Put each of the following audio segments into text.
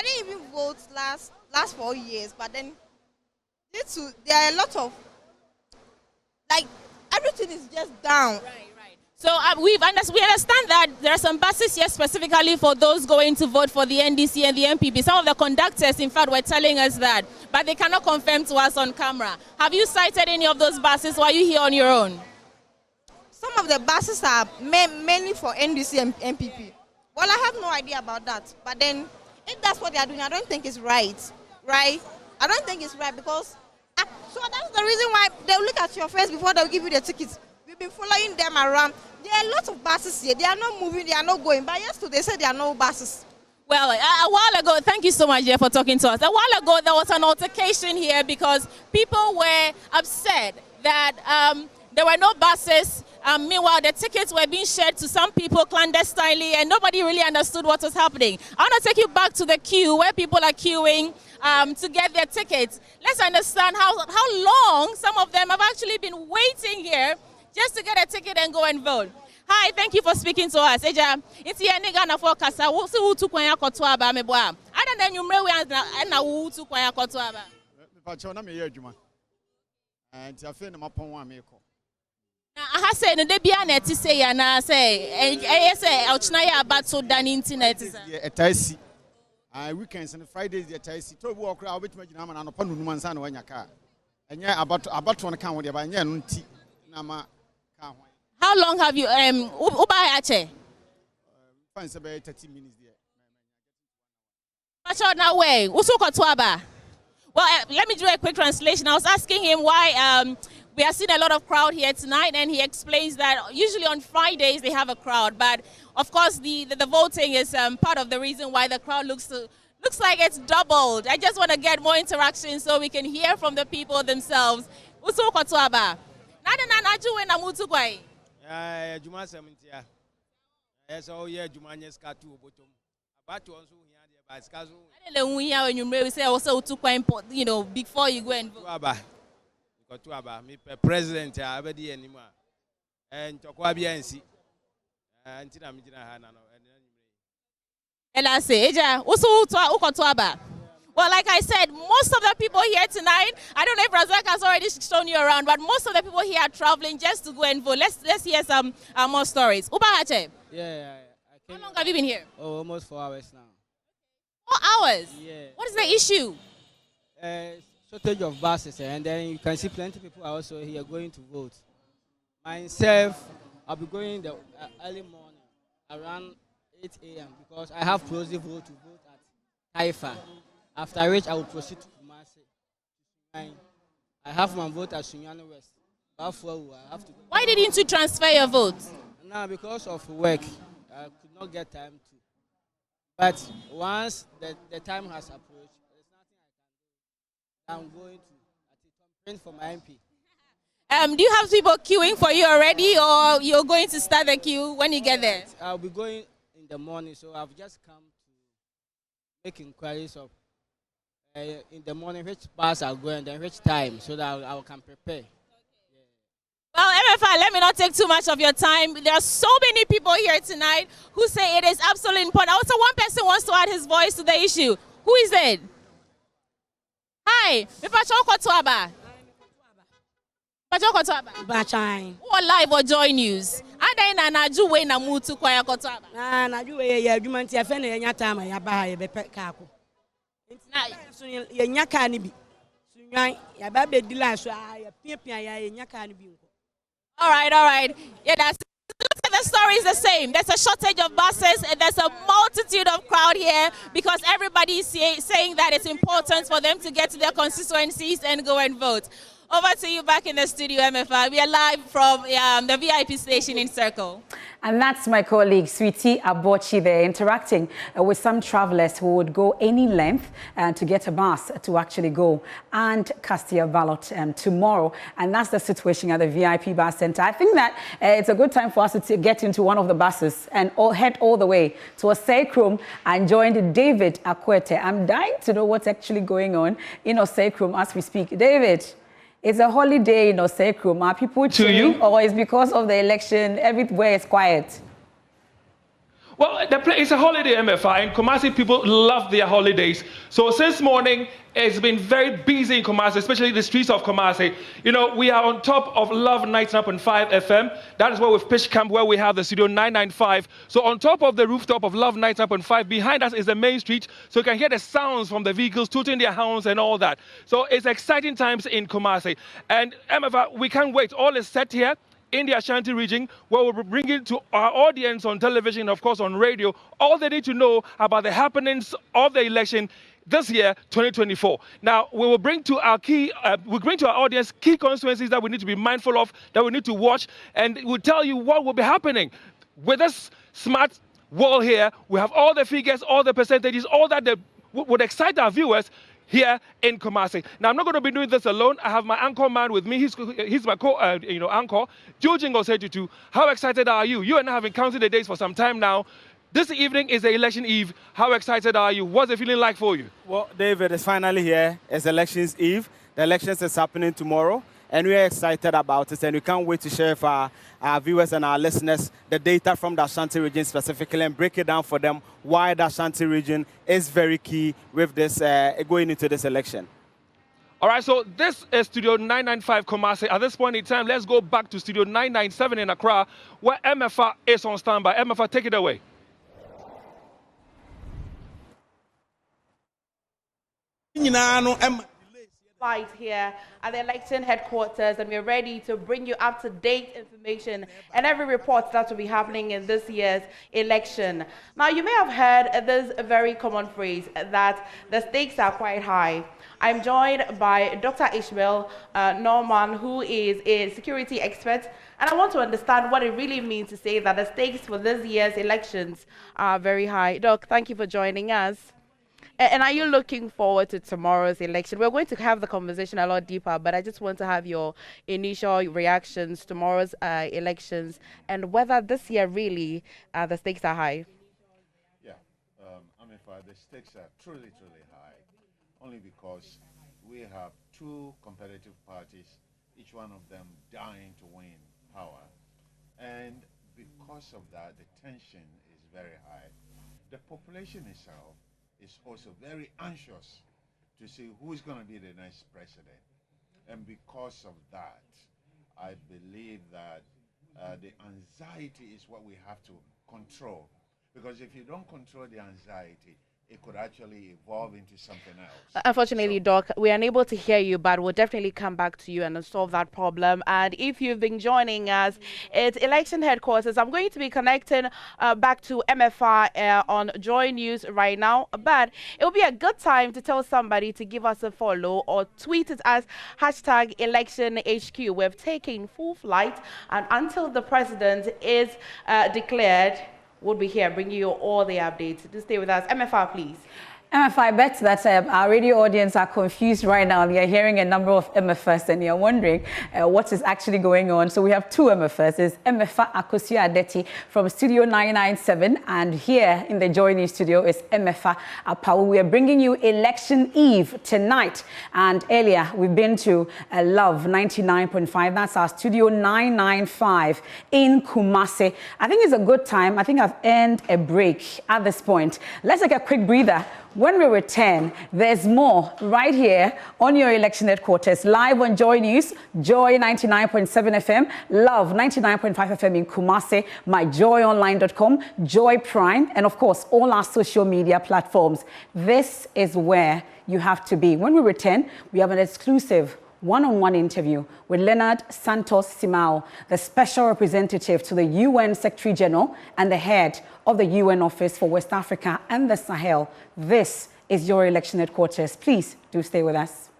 I didn't even vote last 4 years, but then there are a lot of, like, everything is just down. Right. So we understand that there are some buses here specifically for those going to vote for the NDC and the MPP. Some of the conductors, in fact, were telling us that, but they cannot confirm to us on camera. Have you cited any of those buses, or are you here on your own? Some of the buses are mainly for NDC and MPP. Well, I have no idea about that. But then, if that's what they are doing, I don't think it's right. Right? I don't think it's right because, so that's the reason why they'll look at your face before they'll give you the tickets. We've been following them around. There are lots of buses here. They are not moving, they are not going. But yesterday they said there are no buses. Well, a while ago, thank you so much, Jeff, for talking to us. A while ago, there was an altercation here because people were upset that there were no buses. Meanwhile, the tickets were being shared to some people clandestinely, and nobody really understood what was happening. I want to take you back to the queue where people are queuing to get their tickets. Let's understand how long some of them have actually been waiting here just to get a ticket and go and vote. Hi, thank you for speaking to us. Eja, it's here Ghana for Kasa. What's the to Kwaya Kotuaba Meboa? I don't know you and now to Kwaya Kotuaba. Pachona me yejuma. And Tiafin Mapon Meko. I say no debia net to say and I say Ochnaya about so done internet. A Taisi. Weekends and Fridays, the Taisi. To walk out with Majinaman and upon Numansan when your car. And yeah, about one account with your banyan tea. Nama. How long have you Uba Ache? Finds about 30 minutes there. Much on our way. Usuko Twaba. Well, let me do a quick translation. I was asking him why we are seeing a lot of crowd here tonight, and he explains that usually on Fridays they have a crowd, but of course the voting is part of the reason why the crowd looks like it's doubled. I just want to get more interaction so we can hear from the people themselves. Usuko Twaba. Nana Juwe na mutu kwai. Juma 70. Yes, oh yeah, Juma Nyeska too, bottom. About to also hear the Baskazu. I don't know when you say also to quite, you know, before you go and vote. Got to about me, president, already anymore. And Tokwabiansi. And Tinamina Hana. And I say, Eja, also to Ukotwaba. Well, like I said, most of the people here tonight, I don't know if Razak has already shown you around, but most of the people here are traveling just to go and vote. Let's hear some more stories. Ubahache. Yeah. How long have you been here? Oh, almost 4 hours now. 4 hours? Yeah. What is the issue? Shortage of buses, and then you can see plenty of people are also here going to vote. Myself, I'll be going the early morning, around 8 a.m. because I have closely vote to vote at Haifa. After which I will proceed to Kumasi. I have my vote at Sunyani West. Therefore, I have to. Why didn't you transfer your vote? No, because of work. I could not get time to. But once the time has approached, there's nothing I can do. I'm going to campaign for my MP. Do you have people queuing for you already, or you're going to start the queue when you get there? I'll be going in the morning, so I've just come to make inquiries of in the morning which bus are going and which time, so that I can prepare. Well, MFI, let me not take too much of your time. There are so many people here tonight who say it is absolutely important. Also, one person wants to add his voice to the issue. Who is it? Hi, Bachai. What live or joy news? Ada na Juwe na mutu kwa ya Kotwaba. Na Juwe ya jumanti ya fene ya nyata ma ya baha ya bepe kako. Na ya nyaka ni bi. Sunyan ya ba be dila so ya piapia ya nyaka ni bi. All right. Yeah, the story is the same. There's a shortage of buses and there's a multitude of crowd here because everybody is saying that it's important for them to get to their constituencies and go and vote. Over to you back in the studio, MFI. We are live from the VIP station in Circle. And that's my colleague, Sweetie Abochi, there, interacting with some travelers who would go any length to get a bus to actually go and cast their ballot tomorrow. And that's the situation at the VIP bus center. I think that it's a good time for us to get into one of the buses and head all the way to Osekrum and join David Akwete. I'm dying to know what's actually going on in Osekrum as we speak. David. It's a holiday in Osekrum. Are people chilling, or is because of the election everywhere is quiet? Well, it's a holiday, MFA, and Kumasi people love their holidays. So since morning, it's been very busy in Kumasi, especially the streets of Kumasi. You know, we are on top of Love 99.5 FM. That is where we've pitched camp, where we have the studio 995. So on top of the rooftop of Love 99.5, behind us is the main street, so you can hear the sounds from the vehicles tooting their horns and all that. So it's exciting times in Kumasi. And MFA, we can't wait. All is set here in the Ashanti region, where we'll be bringing to our audience on television, of course on radio, all they need to know about the happenings of the election this year, 2024. Now, we will bring to our audience key constituencies that we need to be mindful of, that we need to watch, and we'll tell you what will be happening. With this smart wall here, we have all the figures, all the percentages, all that would excite our viewers here in Kumasi. Now, I'm not going to be doing this alone. I have my anchor man with me. He's my anchor, Jojin Gosetutu. How excited are you? You and I have been counting the days for some time now. This evening is the election eve. How excited are you? What's the feeling like for you? Well, David, is finally here. It's elections eve. The elections is happening tomorrow, and we are excited about it, and we can't wait to share with our viewers and our listeners the data from the Ashanti region specifically and break it down for them why the Ashanti region is very key with this going into this election. All right, so this is Studio 995 Kumasi. At this point in time, let's go back to Studio 997 in Accra, where MFA is on standby. MFA, take it away. Fight here at the election headquarters, and we're ready to bring you up-to-date information and every report that will be happening in this year's election. Now, you may have heard this very common phrase that the stakes are quite high. I'm joined by Dr. Ishmael Norman, who is a security expert, and I want to understand what it really means to say that the stakes for this year's elections are very high. Doc, thank you for joining us. And are you looking forward to tomorrow's election? We're going to have the conversation a lot deeper, but I just want to have your initial reactions to tomorrow's elections and whether this year really the stakes are high. Yeah, the stakes are truly, truly high, only because we have two competitive parties, each one of them dying to win power. And because of that, the tension is very high. The population itself is also very anxious to see who is going to be the next president. And because of that, I believe that the anxiety is what we have to control. Because if you don't control the anxiety, it could actually evolve into something else. Unfortunately, Doc, we are unable to hear you, but we'll definitely come back to you and solve that problem. And if you've been joining us, it's election headquarters. I'm going to be connecting back to MFR on Joy News right now, but it will be a good time to tell somebody to give us a follow or tweet it as #ElectionHQ. We've taken full flight, and until the president is declared, we'll be here bringing you all the updates. Do stay with us. MFR, please. MFR, I bet that our radio audience are confused right now. They are hearing a number of MFRs and they are wondering what is actually going on. So we have two MFRs. There's MFR Akosua Adeti from Studio 997, and here in the Joy News studio is MFR Apawu. We are bringing you Election Eve tonight. And earlier, we've been to Love 99.5. That's our Studio 995 in Kumasi. I think it's a good time. I think I've earned a break at this point. Let's take a quick breather. When we return, there's more right here on your election headquarters, live on Joy News, Joy 99.7 FM, Love 99.5 FM in Kumasi, myjoyonline.com, Joy Prime, and of course, all our social media platforms. This is where you have to be. When we return, we have an exclusive one-on-one interview with Leonard Santos Simao, the special representative to the UN Secretary General and the head of the UN Office for West Africa and the Sahel. This is your election headquarters. Please do stay with us.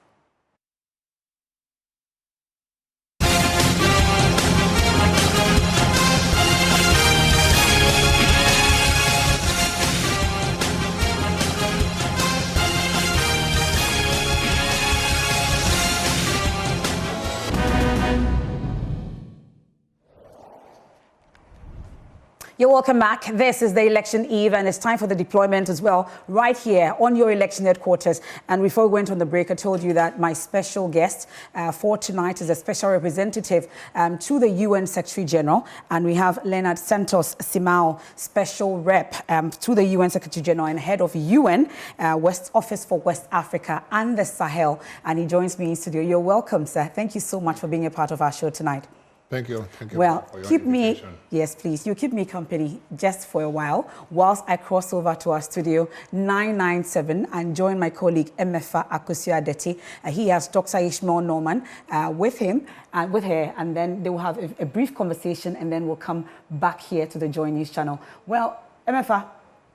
You're welcome back. This is the election eve, and it's time for the deployment as well, right here on your election headquarters. And before we went on the break, I told you that my special guest for tonight is a special representative to the UN Secretary General. And we have Leonard Santos Simao, special rep to the UN Secretary General and head of UN West Office for West Africa and the Sahel. And he joins me in studio. You're welcome, sir. Thank you so much for being a part of our show tonight. Thank you. Thank you. Well, for your keep invitation. me, yes, please. You keep me company just for a while whilst I cross over to our studio 997 and join my colleague Emefa Akosua-Adeti. He has Dr. Ishmael Norman with him and with her, and then they will have a brief conversation, and then we'll come back here to the Joy News channel. Well, Emefa,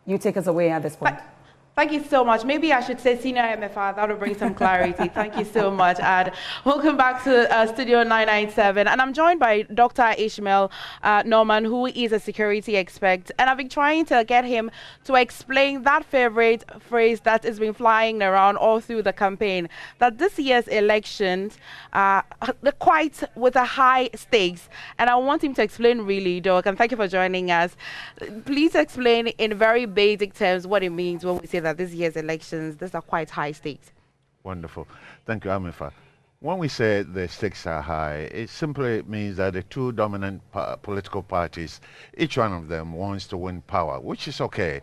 you take us away at this point. Thank you so much. Maybe I should say senior MFR. That will bring some clarity. Thank you so much. And welcome back to Studio 997. And I'm joined by Dr. Ishmael Norman, who is a security expert. And I've been trying to get him to explain that favorite phrase that has been flying around all through the campaign, that this year's elections are quite with a high stakes. And I want him to explain really, Doc, and thank you for joining us. Please explain in very basic terms what it means when we say that this year's elections, these are quite high stakes. Wonderful. Thank you, Amifa. When we say the stakes are high, it simply means that the two dominant political parties, each one of them wants to win power, which is okay.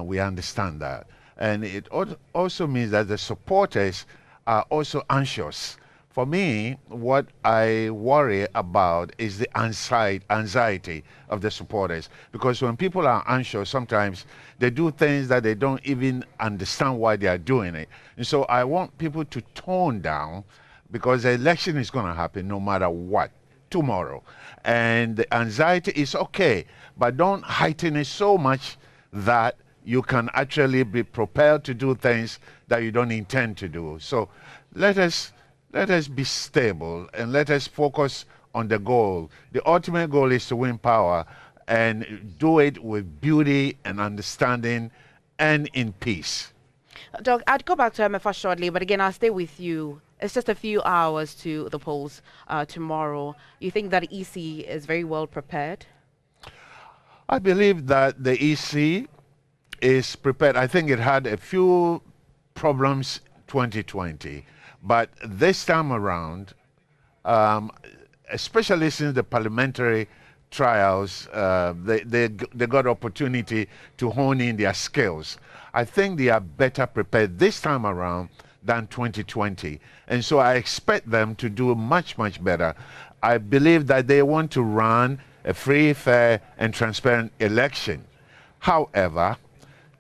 We understand that. And it also means that the supporters are also anxious. For me, what I worry about is the anxiety of the supporters. Because when people are anxious, sometimes they do things that they don't even understand why they are doing it. And so I want people to tone down, because the election is going to happen no matter what tomorrow. And the anxiety is okay, but don't heighten it so much that you can actually be propelled to do things that you don't intend to do. So let us be stable and let us focus on the goal. The ultimate goal is to win power and do it with beauty and understanding and in peace. Doc, I'd go back to MFR shortly, but again, I'll stay with you. It's just a few hours to the polls tomorrow. You think that EC is very well prepared? I believe that the EC is prepared. I think it had a few problems 2020. But this time around, especially since the parliamentary trials, they got opportunity to hone in their skills. I think they are better prepared this time around than 2020. And so I expect them to do much, much better. I believe that they want to run a free, fair, and transparent election. However,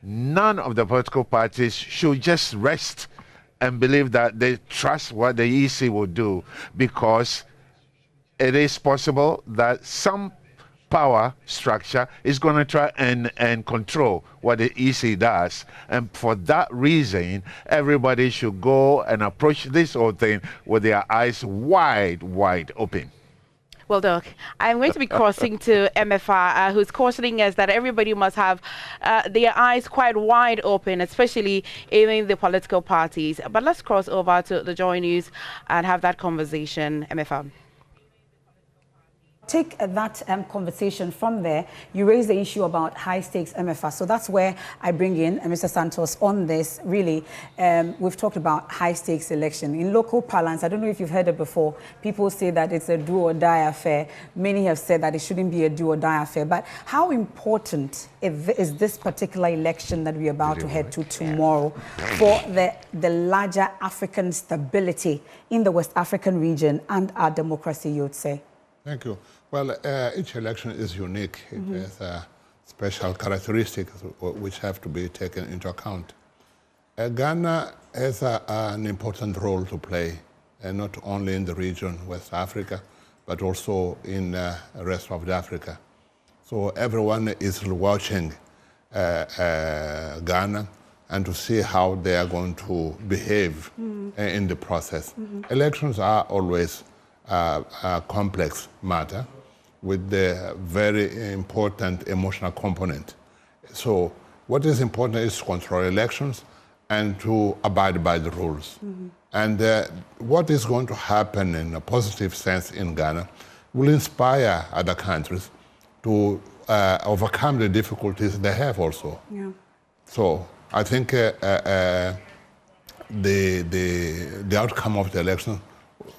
none of the political parties should just rest and believe that they trust what the EC will do, because it is possible that some power structure is going to try and control what the EC does. And for that reason, everybody should go and approach this whole thing with their eyes wide, wide open. Well, Doc, I'm going to be crossing to MFR, who's cautioning us that everybody must have their eyes quite wide open, especially in the political parties. But let's cross over to the Joy News and have that conversation, MFR. Take that conversation from there. You raise the issue about high stakes MFR. So that's where I bring in Mr. Santos on this. Really, we've talked about high stakes election. In local parlance, I don't know if you've heard it before, people say that it's a do or die affair. Many have said that it shouldn't be a do or die affair. But how important is this particular election that we're about to head to tomorrow for the larger African stability in the West African region and our democracy, you would say? Thank you. Well, each election is unique. It has special characteristics which have to be taken into account. Ghana has an important role to play, not only in the region, West Africa, but also in the rest of Africa. So everyone is watching Ghana and to see how they are going to behave in the process. Elections are always a complex matter with the very important emotional component. So what is important is to control elections and to abide by the rules. And what is going to happen in a positive sense in Ghana will inspire other countries to overcome the difficulties they have also. Yeah. So I think the outcome of the election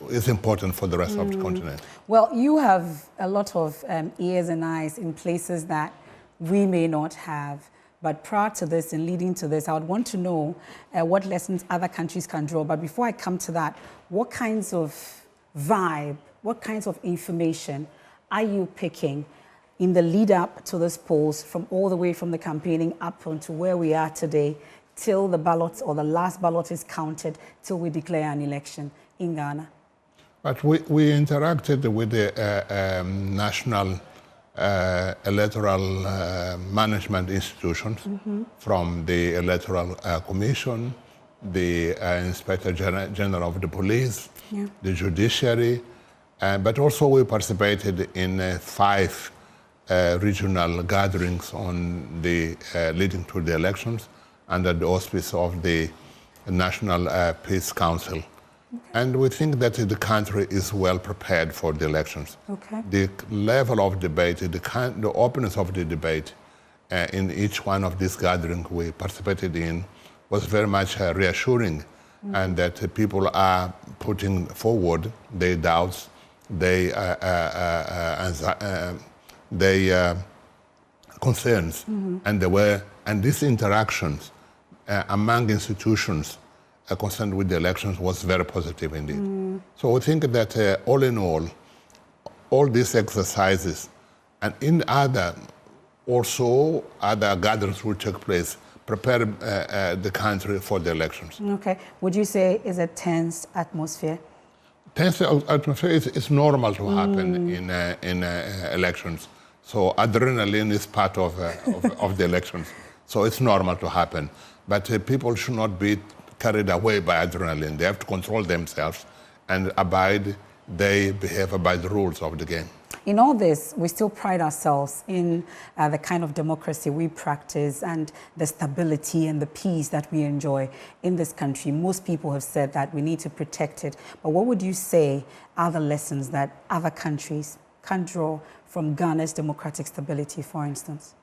is important for the rest of the continent. Well, you have a lot of ears and eyes in places that we may not have. But prior to this and leading to this, I would want to know what lessons other countries can draw. But before I come to that, what kinds of vibe, what kinds of information are you picking in the lead up to this polls, from all the way from the campaigning up onto where we are today, till the ballots or the last ballot is counted, till we declare an election in Ghana? But we interacted with the national electoral management institutions, from the Electoral Commission, the Inspector General of the Police, the Judiciary, but also we participated in 5 regional gatherings on the leading to the elections under the auspice of the National Peace Council. And we think that the country is well prepared for the elections. Okay. The level of debate, the openness of the debate in each one of these gatherings we participated in was very much reassuring, and that people are putting forward their doubts, their concerns, and these interactions among institutions concerned with the elections was very positive indeed. So we think that all in all these exercises and in other gatherings will take place, prepare the country for the elections. Okay. Would you say is a tense atmosphere? Tense atmosphere is normal to happen in elections. So adrenaline is part of the elections. So it's normal to happen. But people should not be carried away by adrenaline. They have to control themselves and behave by the rules of the game. In all this, we still pride ourselves in the kind of democracy we practice and the stability and the peace that we enjoy in this country. Most people have said that we need to protect it. But what would you say are the lessons that other countries can draw from Ghana's democratic stability, for instance?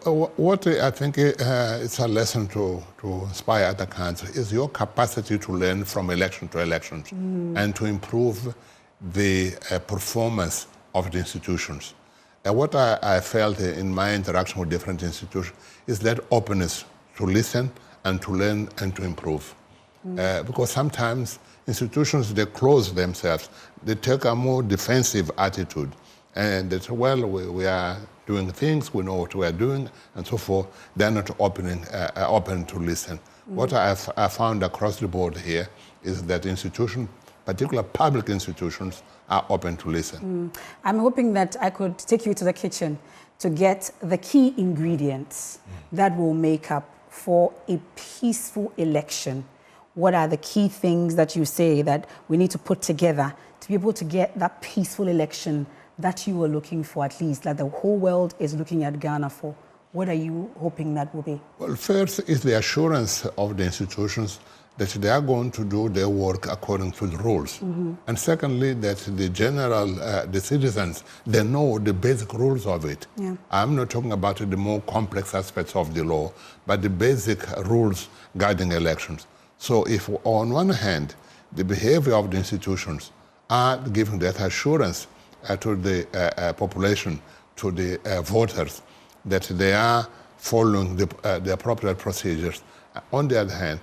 What I think is a lesson to inspire other countries is your capacity to learn from election to election and to improve the performance of the institutions. What I felt in my interaction with different institutions is that openness to listen and to learn and to improve. Because sometimes institutions, they close themselves. They take a more defensive attitude. And they say, well, we are doing things, we know what we are doing, and so forth. They're not open to listen. What I found across the board here is that institutions, particularly public institutions, are open to listen. I'm hoping that I could take you to the kitchen to get the key ingredients that will make up for a peaceful election. What are the key things that you say that we need to put together to be able to get that peaceful election that you were looking for, at least, that the whole world is looking at Ghana for? What are you hoping that will be? Well, first is the assurance of the institutions that they are going to do their work according to the rules. And secondly, that the general, the citizens, they know the basic rules of it. I'm not talking about the more complex aspects of the law, but the basic rules guiding elections. So if on one hand, the behavior of the institutions are giving that assurance to the population, to the voters, that they are following the appropriate procedures. On the other hand,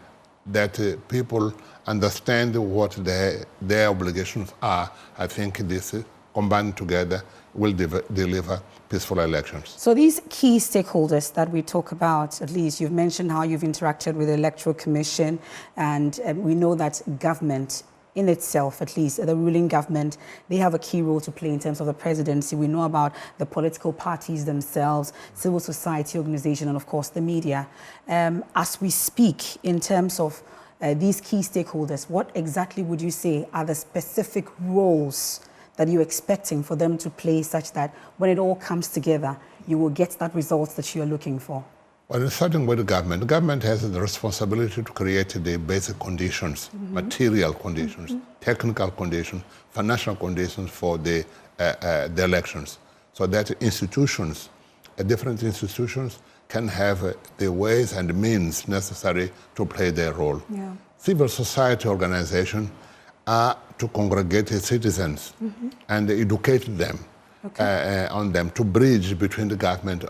that people understand what their obligations are. I think this combined together will deliver peaceful elections. So these key stakeholders that we talk about, at least you've mentioned how you've interacted with the Electoral Commission, and we know that government in itself, at least the ruling government, they have a key role to play in terms of the presidency. We know about the political parties themselves, civil society organization, and of course the media. As we speak, in terms of these key stakeholders, what exactly would you say are the specific roles that you're expecting for them to play, such that when it all comes together, you will get that results that you're looking for? Well, starting with the government has the responsibility to create the basic conditions, material conditions, technical conditions, financial conditions for the elections. so that institutions, different institutions, can have the ways and means necessary to play their role. Yeah. Civil society organizations are to congregate citizens and educate them on them, to bridge between the government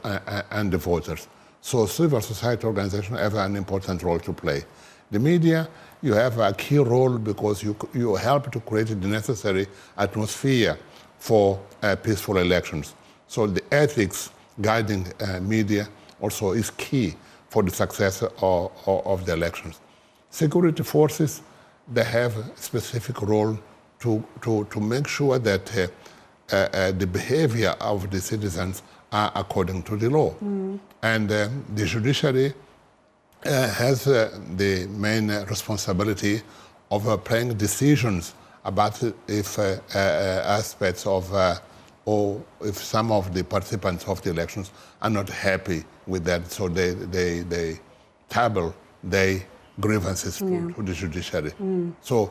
and the voters. So civil society organizations have an important role to play. The media, you have a key role because you help to create the necessary atmosphere for peaceful elections. So the ethics guiding media also is key for the success of the elections. Security forces, they have a specific role to make sure that the behavior of the citizens are according to the law. And the judiciary has the main responsibility of playing decisions about if aspects of or if some of the participants of the elections are not happy with that, so they table their grievances to the judiciary. So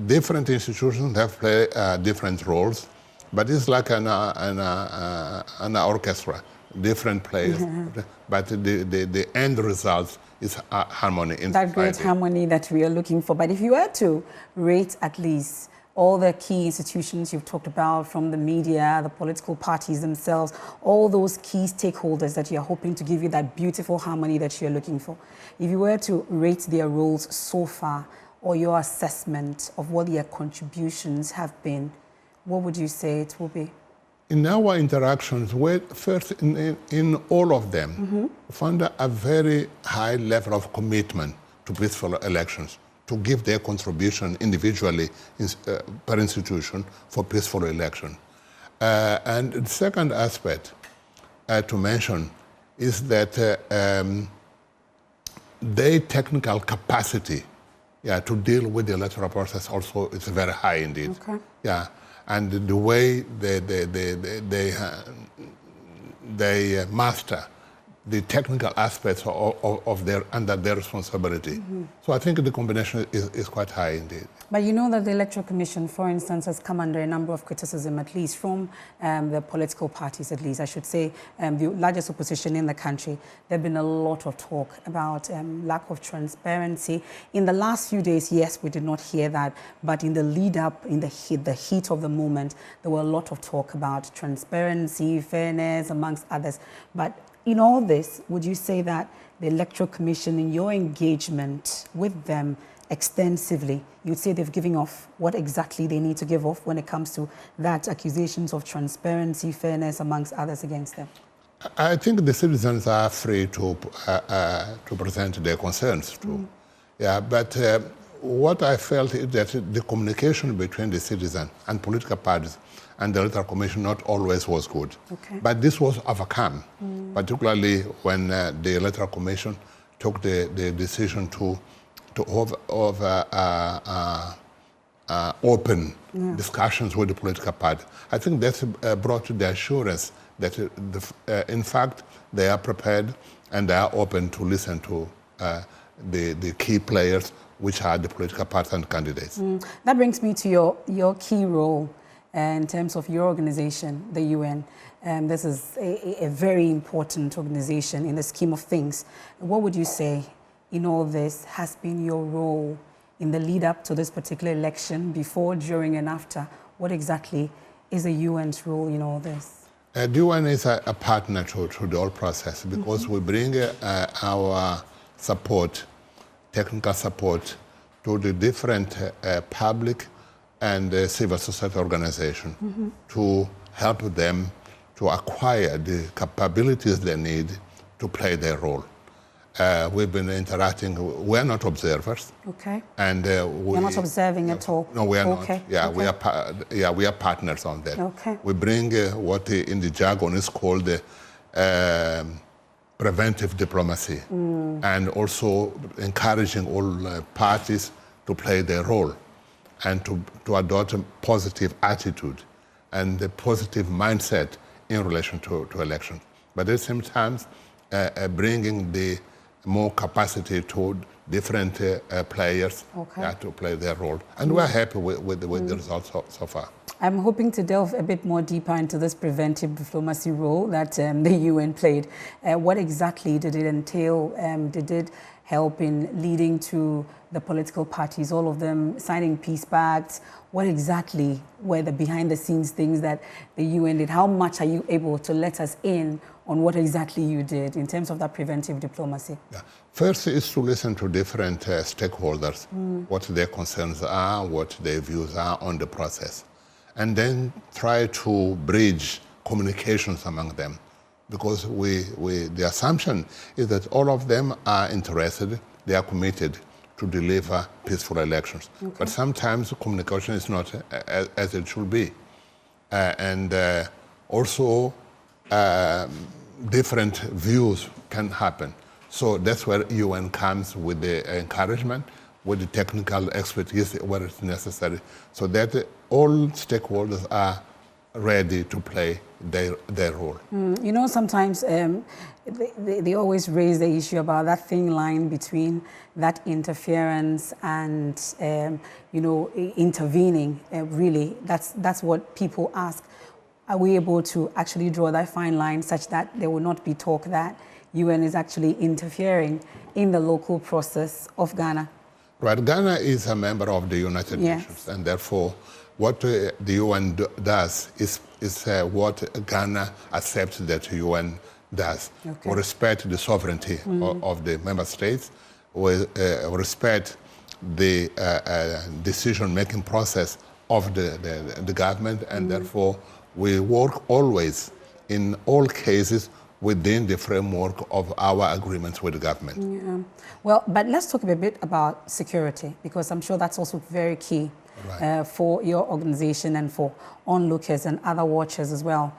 different institutions have played different roles, but it's like an orchestra, different players, but the end result is harmony in that society. great harmony that we are looking for. But if you were to rate at least all the key institutions you've talked about, from the media, the political parties themselves, all those key stakeholders that you're hoping to give you that beautiful harmony that you're looking for, if you were to rate their roles so far, or your assessment of what their contributions have been, what would you say it will be? In our interactions, first in all of them, found a very high level of commitment to peaceful elections, to give their contribution individually per institution for peaceful election. And the second aspect to mention is that their technical capacity to deal with the electoral process also is very high indeed. Okay. Yeah, and the way they master the technical aspects of under their responsibility. So I think the combination is quite high indeed. But you know that the Electoral Commission, for instance, has come under a number of criticism, at least from the political parties, at least, I should say, the largest opposition in the country. There have been a lot of talk about lack of transparency. In the last few days, yes, we did not hear that, but in the lead up, in the heat of the moment, there were a lot of talk about transparency, fairness, amongst others. But in all this, would you say that the Electoral Commission, in your engagement with them extensively, you'd say they've given off what exactly they need to give off when it comes to that accusations of transparency, fairness, amongst others against them? I think the citizens are free to present their concerns too. Yeah, but what I felt is that the communication between the citizen and political parties and the Electoral Commission not always was good. Okay. But this was overcome, particularly when the Electoral Commission took the decision to open discussions with the political party. I think that's brought the assurance that, in fact, they are prepared and they are open to listen to the key players, which are the political parties and candidates. That brings me to your key role in terms of your organization, the UN. This is a very important organization in the scheme of things. What would you say in all this has been your role in the lead up to this particular election, before, during, and after? What exactly is the UN's role in all this? The UN is a partner to the whole process, because we bring our support, technical support, to the different public and civil society organizations to help them to acquire the capabilities they need to play their role. We've been interacting. We're not observers. Okay. And you're not observing at all. No, we are okay. not. Yeah, okay. we are partners on that. Okay. We bring what in the jargon is called preventive diplomacy, and also encouraging all parties to play their role and to adopt a positive attitude and a positive mindset in relation to elections. But at the same time, bringing the more capacity to different players to play their role. And we're happy with the results so far. I'm hoping to delve a bit more deeper into this preventive diplomacy role that the UN played. What exactly did it entail? Did it help in leading to the political parties, all of them signing peace pacts? What exactly were the behind-the-scenes things that the UN did? How much are you able to let us in on what exactly you did in terms of that preventive diplomacy? Yeah. First is to listen to different stakeholders, what their concerns are, what their views are on the process, and then try to bridge communications among them. Because the assumption is that all of them are interested, they are committed to deliver peaceful elections. Okay. But sometimes communication is not as it should be. Also, different views can happen. So that's where UN comes with the encouragement, with the technical expertise where it's necessary, so that all stakeholders are ready to play their role. You know, sometimes they always raise the issue about that thin line between that interference and, you know, intervening. Really, that's what people ask. Are we able to actually draw that fine line such that there will not be talk that UN is actually interfering in the local process of Ghana? Right, Ghana is a member of the United Nations, and therefore what the UN does is what Ghana accepts that the UN does. Okay. We respect the sovereignty of the member states. We respect the decision-making process of the government, and therefore we work always, in all cases, within the framework of our agreements with the government. Yeah. Well, but let's talk a bit about security, because I'm sure that's also very key. Right. For your organization and for onlookers and other watchers as well.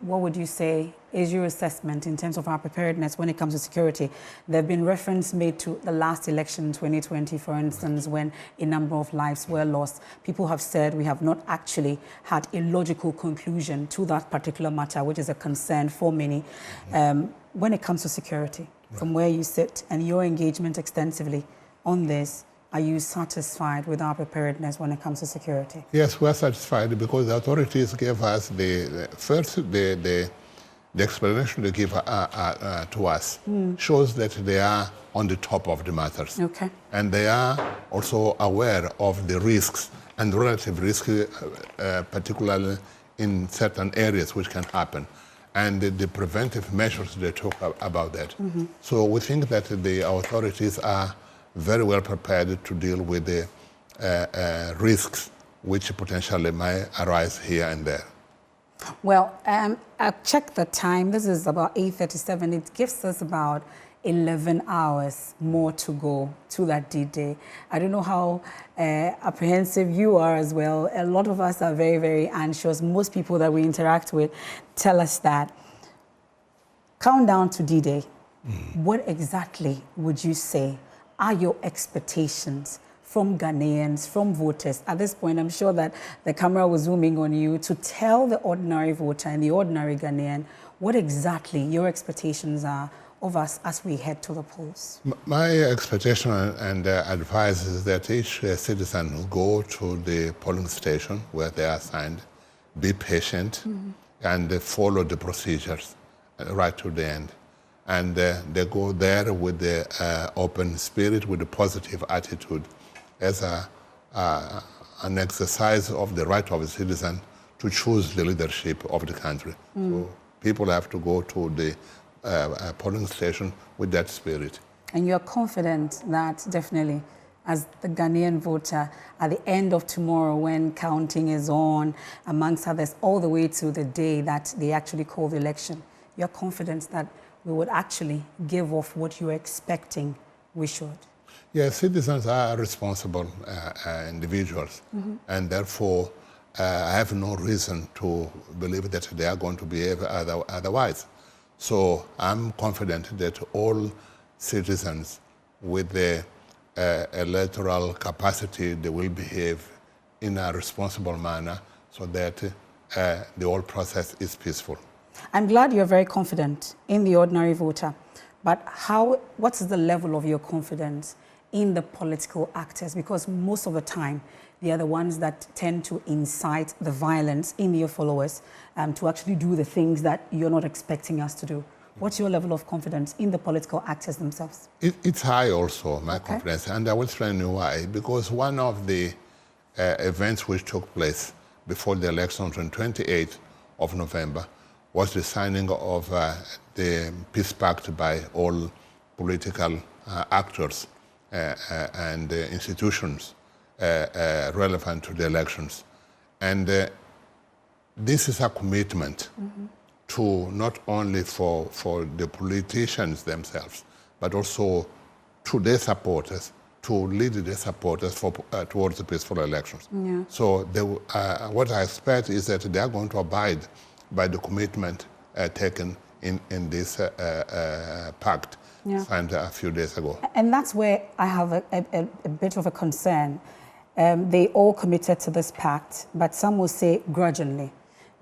What would you say is your assessment in terms of our preparedness when it comes to security? There have been reference made to the last election in 2020, for instance, when a number of lives were lost. People have said we have not actually had a logical conclusion to that particular matter, which is a concern for many. When it comes to security, from where you sit and your engagement extensively on this, are you satisfied with our preparedness when it comes to security? Yes, we're satisfied because the authorities gave us the explanation they give to us shows that they are on the top of the matters. Okay. And they are also aware of the risks and relative risks, particularly in certain areas which can happen, and the preventive measures they talk about that. So we think that the authorities are very well prepared to deal with the risks which potentially might arise here and there. Well, I've checked the time. This is about 8:37. It gives us about 11 hours more to go to that D-Day. I don't know how apprehensive you are as well. A lot of us are very, very anxious. Most people that we interact with tell us that. Countdown to D-Day. What exactly would you say are your expectations from Ghanaians, from voters? At this point, I'm sure that the camera was zooming on you to tell the ordinary voter and the ordinary Ghanaian what exactly your expectations are of us as we head to the polls. My expectation and advice is that each citizen will go to the polling station where they are assigned, be patient, and follow the procedures right to the end. And they go there with the open spirit, with a positive attitude, as an exercise of the right of a citizen to choose the leadership of the country. So people have to go to the polling station with that spirit. And you're confident that definitely, as the Ghanaian voter, at the end of tomorrow when counting is on, amongst others, all the way to the day that they actually call the election, you're confident that we would actually give off what you're expecting we should? Yes, citizens are responsible individuals, and therefore I have no reason to believe that they are going to behave otherwise. So I'm confident that all citizens with the electoral capacity, they will behave in a responsible manner so that the whole process is peaceful. I'm glad you're very confident in the ordinary voter, but what's the level of your confidence in the political actors? Because most of the time, they are the ones that tend to incite the violence in your followers to actually do the things that you're not expecting us to do. What's your level of confidence in the political actors themselves? It's high also, my confidence, and I will explain you why. Because one of the events which took place before the elections on 28th of November was the signing of the peace pact by all political actors and institutions relevant to the elections. And this is a commitment to not only for the politicians themselves, but also to their supporters, to lead their supporters towards the peaceful elections. Yeah. So what I expect is that they are going to abide by the commitment taken in this pact signed a few days ago. And that's where I have a bit of a concern. They all committed to this pact, but some will say grudgingly,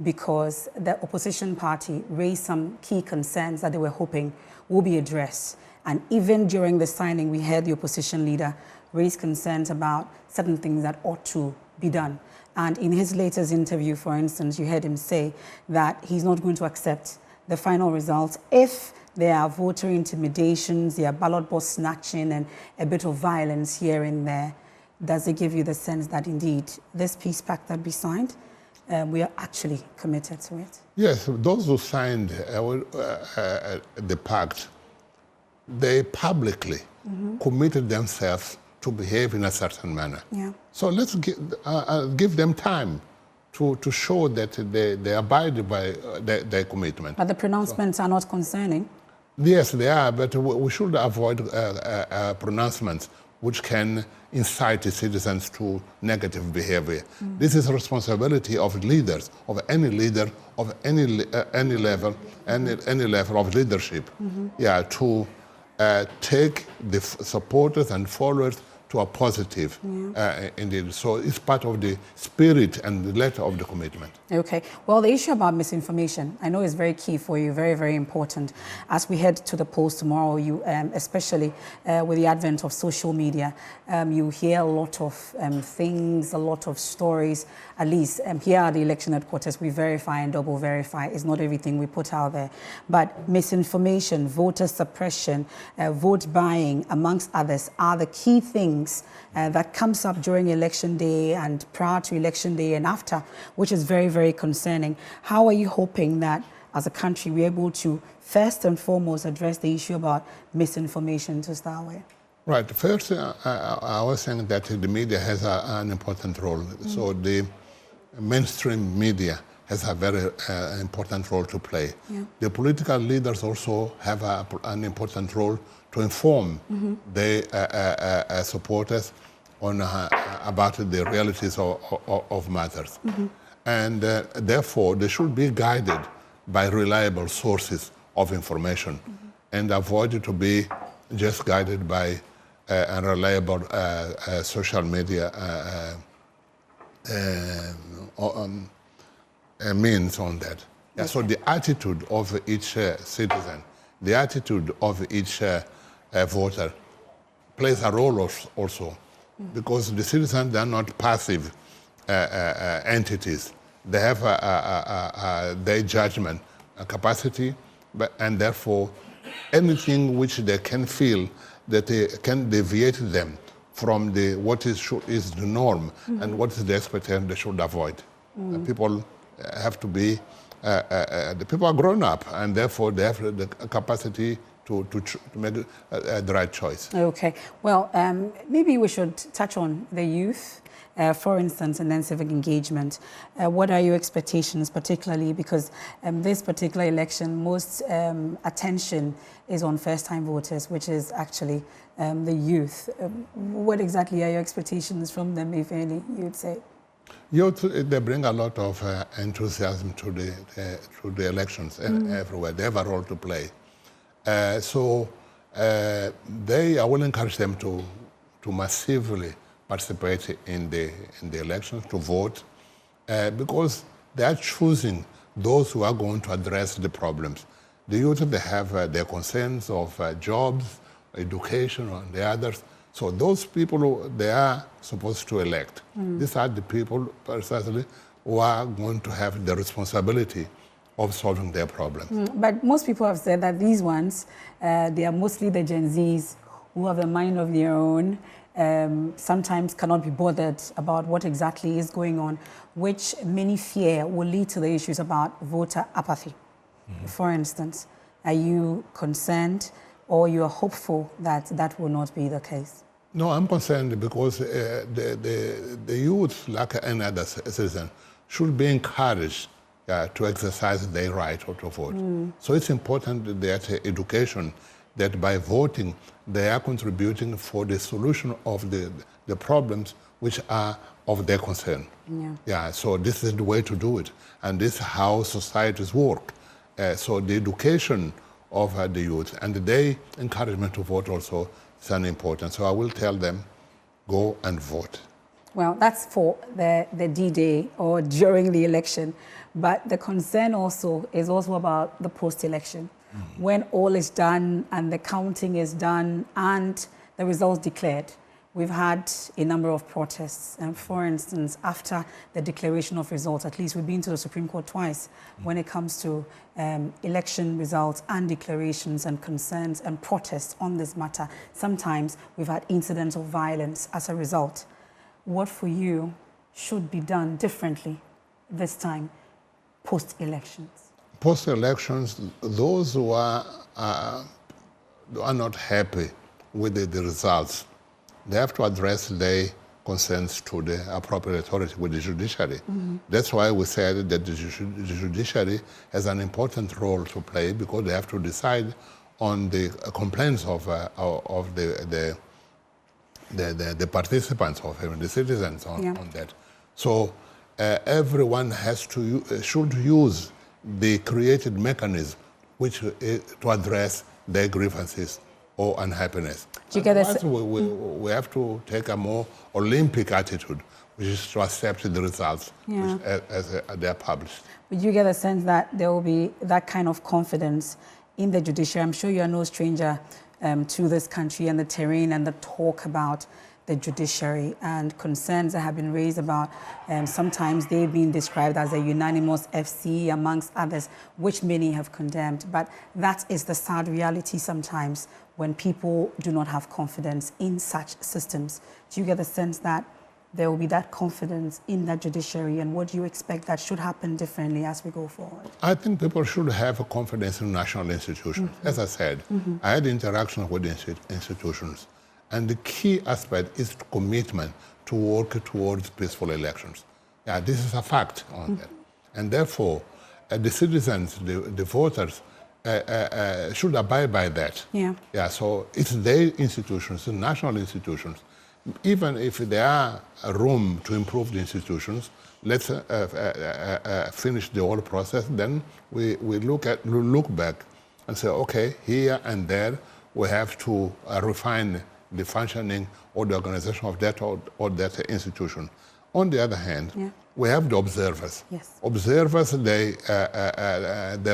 because the opposition party raised some key concerns that they were hoping will be addressed. And even during the signing, we heard the opposition leader raise concerns about certain things that ought to be done. And in his latest interview, for instance, you heard him say that he's not going to accept the final results if there are voter intimidations, there are ballot box snatching and a bit of violence here and there. Does it give you the sense that indeed this peace pact that we signed, we are actually committed to it? Yes, those who signed the pact, they publicly committed themselves to behave in a certain manner. Yeah. So let's give them time to show that they abide by their commitment. But the pronouncements are not concerning. Yes, they are, but we should avoid pronouncements which can incite the citizens to negative behavior. This is a responsibility of leaders, of any leader, of any level of leadership, to take the supporters and followers to a positive, indeed. So it's part of the spirit and the letter of the commitment. Okay. Well, the issue about misinformation, I know is very key for you, very, very important. As we head to the polls tomorrow, you, especially with the advent of social media, you hear a lot of things, a lot of stories. At least here at the election headquarters, we verify and double verify. It's not everything we put out there. But misinformation, voter suppression, vote buying, amongst others, are the key things that comes up during election day and prior to election day and after, which is very, very concerning. How are you hoping that as a country we're able to first and foremost address the issue about misinformation to start with? Right. First, I was saying that the media has an important role. So the mainstream media has a very important role to play. Yeah. The political leaders also have an important role to inform their supporters on about the realities of matters. And therefore, they should be guided by reliable sources of information and avoid to be just guided by unreliable social media means on that. Yeah, so the attitude of each citizen, the attitude of each voter plays a role also, because the citizens are not passive entities. They have their judgment capacity, and therefore anything which they can feel that they can deviate them from what is the norm and what is the expectation, they should avoid. People have to be, the people are grown up, and therefore they have the capacity to make the right choice. Okay. Well, maybe we should touch on the youth, for instance, and then civic engagement. What are your expectations, particularly because this particular election, most attention is on first-time voters, which is actually the youth. What exactly are your expectations from them, if any, you'd say? Youth, they bring a lot of enthusiasm to the elections everywhere. They have a role to play. So I will encourage them to massively participate in the elections, to vote, because they are choosing those who are going to address the problems. The youth, they have their concerns of jobs, education, and the others. So those people, they are supposed to elect. These are the people, precisely, who are going to have the responsibility of solving their problems. But most people have said that these ones, they are mostly the Gen Zs who have a mind of their own, sometimes cannot be bothered about what exactly is going on, which many fear will lead to the issues about voter apathy. For instance, are you concerned or you are hopeful that that will not be the case? No, I'm concerned because the youth, like any other citizen, should be encouraged to exercise their right to vote. So it's important that education, that by voting, they are contributing for the solution of the problems which are of their concern. So this is the way to do it. And this is how societies work. So the education of the youth and their encouragement to vote also is important. So I will tell them, go and vote. Well, that's for the D-Day or during the election. But the concern also is also about the post-election. When all is done and the counting is done and the results declared, we've had a number of protests. And for instance, after the declaration of results, at least we've been to the Supreme Court twice when it comes to election results and declarations and concerns and protests on this matter. Sometimes we've had incidents of violence as a result. What for you should be done differently this time, post-elections? Post-elections, those who are not happy with the results, they have to address their concerns to the appropriate authority with the judiciary. That's why we said that the judiciary has an important role to play, because they have to decide on the complaints of the participants, of the citizens on that. So everyone should use the created mechanism which to address their grievances or unhappiness. We have to take a more Olympic attitude, which is to accept the results as they are published. Would you get a sense that there will be that kind of confidence in the judiciary? I'm sure you are no stranger to this country and the terrain and the talk about the judiciary and concerns that have been raised about sometimes they've been described as a unanimous FC amongst others, which many have condemned. But that is the sad reality sometimes when people do not have confidence in such systems. Do you get the sense that there will be that confidence in that judiciary, and what do you expect that should happen differently as we go forward? I think people should have a confidence in national institutions. As I said, I had interaction with institutions. And the key aspect is commitment to work towards peaceful elections. This is a fact on that. And therefore, the citizens, the voters, should abide by that. So it's their institutions, the national institutions. Even if there are room to improve the institutions, let's finish the whole process. Then we look back and say, okay, here and there, we have to refine the functioning or the organization of that or that institution. On the other hand, we have the observers. Observers, they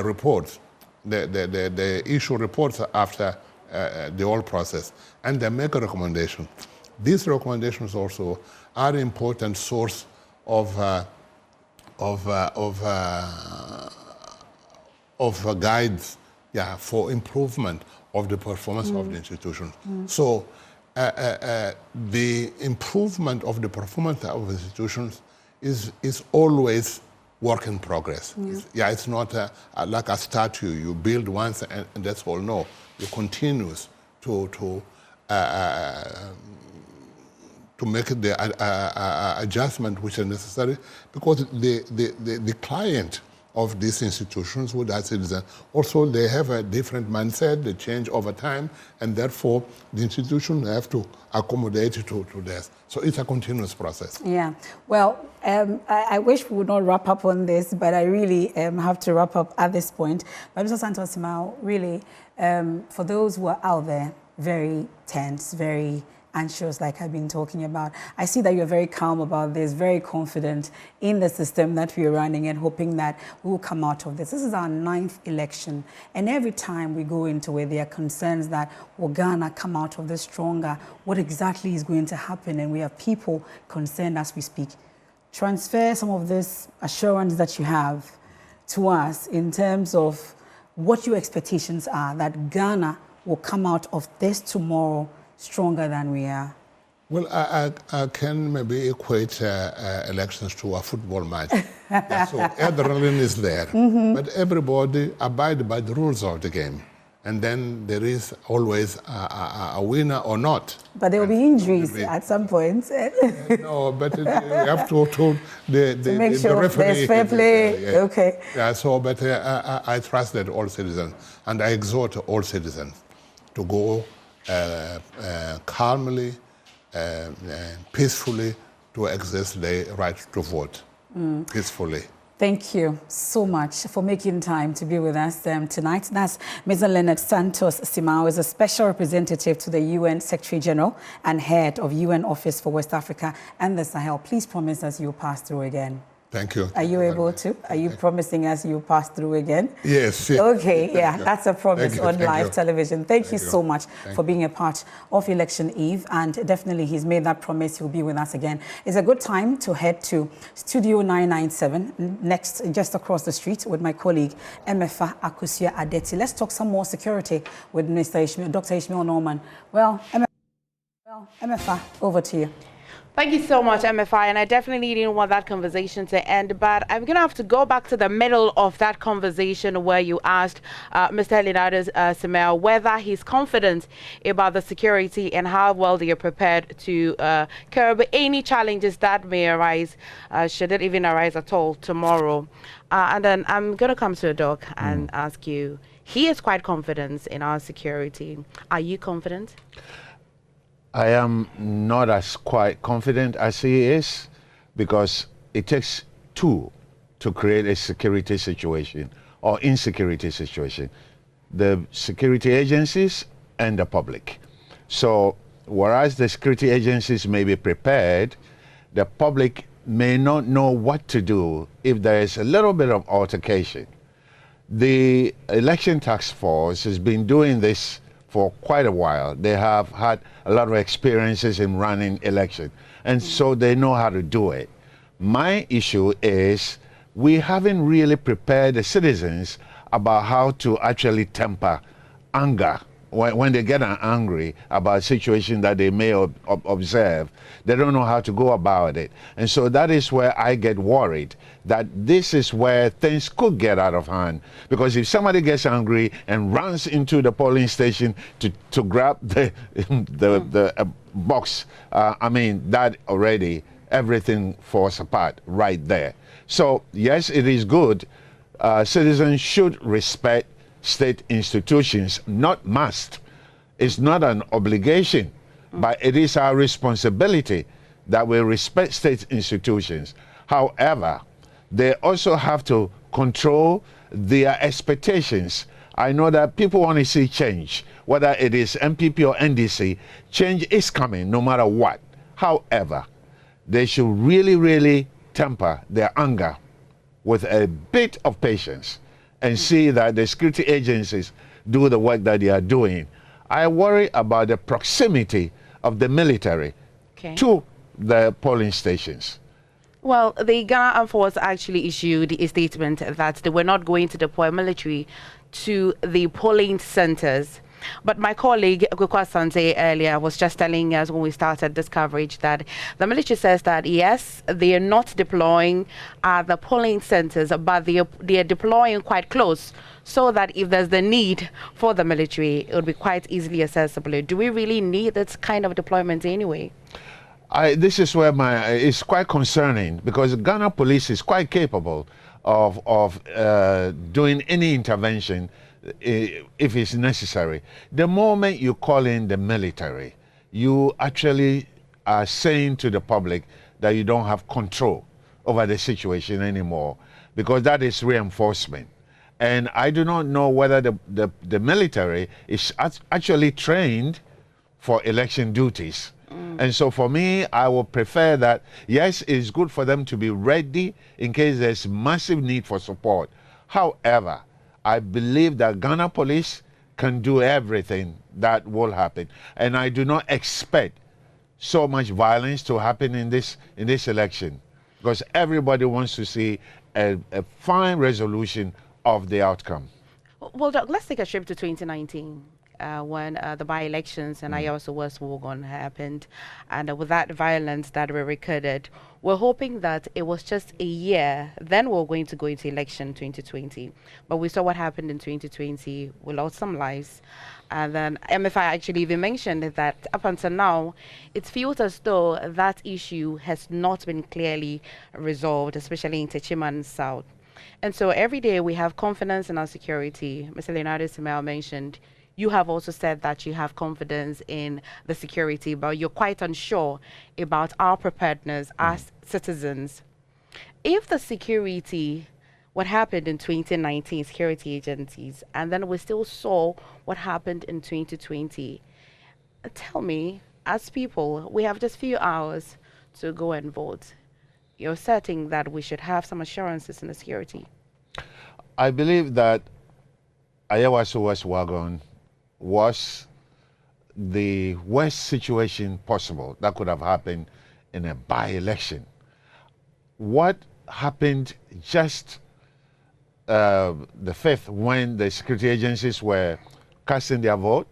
report, they issue reports after the whole process, and they make a recommendation. These recommendations also are an important source of guides for improvement of the performance of the institutions. So the improvement of the performance of institutions is always work in progress. It's not like a statue you build once and that's all. No, you continue to make the adjustment which are necessary, because the client of these institutions with our citizens, also they have a different mindset, they change over time, and therefore the institution have to accommodate to this. So it's a continuous process. Well, I wish we would not wrap up on this, but I really have to wrap up at this point. But Mr. Santos-Simao, really, for those who are out there, very tense, very anxious like I've been talking about. I see that you're very calm about this, very confident in the system that we're running and hoping that we'll come out of this. This is our 9th election, and every time we go into it, there are concerns that will Ghana come out of this stronger? What exactly is going to happen? And we have people concerned as we speak. Transfer some of this assurance that you have to us in terms of what your expectations are that Ghana will come out of this tomorrow stronger than we are. Well, I can maybe equate elections to a football match. So adrenaline is there, but everybody abide by the rules of the game. And then there is always a winner or not. But there will be injuries at some point. No, but you have to make sure the referee, there's fair play. Okay. Yeah, so, but I trust that all citizens, and I exhort all citizens to go calmly, peacefully to exercise their right to vote peacefully. Thank you so much for making time to be with us tonight. That's Mr. Leonard Santos Simao, is a special representative to the UN Secretary General and head of UN Office for West Africa and the Sahel. Please promise us you'll pass through again. Thank you. Are you able to? Are you promising us you'll pass through again? Yes. Okay, yeah, that's a promise on live television. Thank you so much for being a part of Election Eve, and definitely he's made that promise he'll be with us again. It's a good time to head to Studio 997, next, just across the street, with my colleague, Emefa Akusia Adeti. Let's talk some more security with Dr. Ishmael Norman. Well, Emefa, over to you. Thank you so much, MFI, and I definitely didn't want that conversation to end, but I'm going to have to go back to the middle of that conversation where you asked Mr. Leonardo Simao whether he's confident about the security and how well they are prepared to curb any challenges that may arise, should it even arise at all tomorrow. And then I'm going to come to Doc and ask you, he is quite confident in our security. Are you confident? I am not as quite confident as he is, because it takes two to create a security situation or insecurity situation: the security agencies and the public. So whereas the security agencies may be prepared, the public may not know what to do if there is a little bit of altercation. The election task force has been doing this for quite a while. They have had a lot of experiences in running election, and so they know how to do it. My issue is we haven't really prepared the citizens about how to actually temper anger. When they get angry about a situation that they may observe, they don't know how to go about it. And so that is where I get worried, that this is where things could get out of hand. Because if somebody gets angry and runs into the polling station to grab the box, I mean, that already, everything falls apart right there. So yes, it is good. Citizens should respect state institutions, not must. It's not an obligation, but it is our responsibility that we respect state institutions. However, they also have to control their expectations. I know that people want to see change, whether it is MPP or NDC. Change is coming no matter what. However, they should really, really temper their anger with a bit of patience and see that the security agencies do the work that they are doing. I worry about the proximity of the military to the polling stations. Well, the Ghana Armed Force actually issued a statement that they were not going to deploy military to the polling centers. But my colleague, Kwekwa Asante, earlier was just telling us when we started this coverage that the military says that, yes, they are not deploying at the polling centers, but they are deploying quite close, so that if there's the need for the military, it would be quite easily accessible. Do we really need this kind of deployment anyway? This is where it's quite concerning, because Ghana police is quite capable of doing any intervention if it's necessary. The moment you call in the military, you actually are saying to the public that you don't have control over the situation anymore, because that is reinforcement. And I do not know whether the military is actually trained for election duties. And so for me, I would prefer that, yes, it's good for them to be ready in case there's massive need for support. However, I believe that Ghana Police can do everything that will happen. And I do not expect so much violence to happen in this election, because everybody wants to see a fine resolution of the outcome. Well, Doc, let's take a trip to 2019. When the by-elections and Ayawaso West Wogon happened, and with that violence that were recorded, we're hoping that it was just a year, then we're going to go into election 2020. But we saw what happened in 2020. We lost some lives. And then MFI actually even mentioned that up until now, it feels as though that issue has not been clearly resolved, especially in Techiman South. And so every day we have confidence in our security. Mr. Leonardo Simeo mentioned, you have also said that you have confidence in the security, but you're quite unsure about our preparedness as citizens. If the security, what happened in 2019, security agencies, and then we still saw what happened in 2020, tell me, as people, we have just few hours to go and vote. You're certain that we should have some assurances in the security? I believe that Ayawaso West Wagon was the worst situation possible that could have happened in a by-election. What happened just the 5th, when the security agencies were casting their vote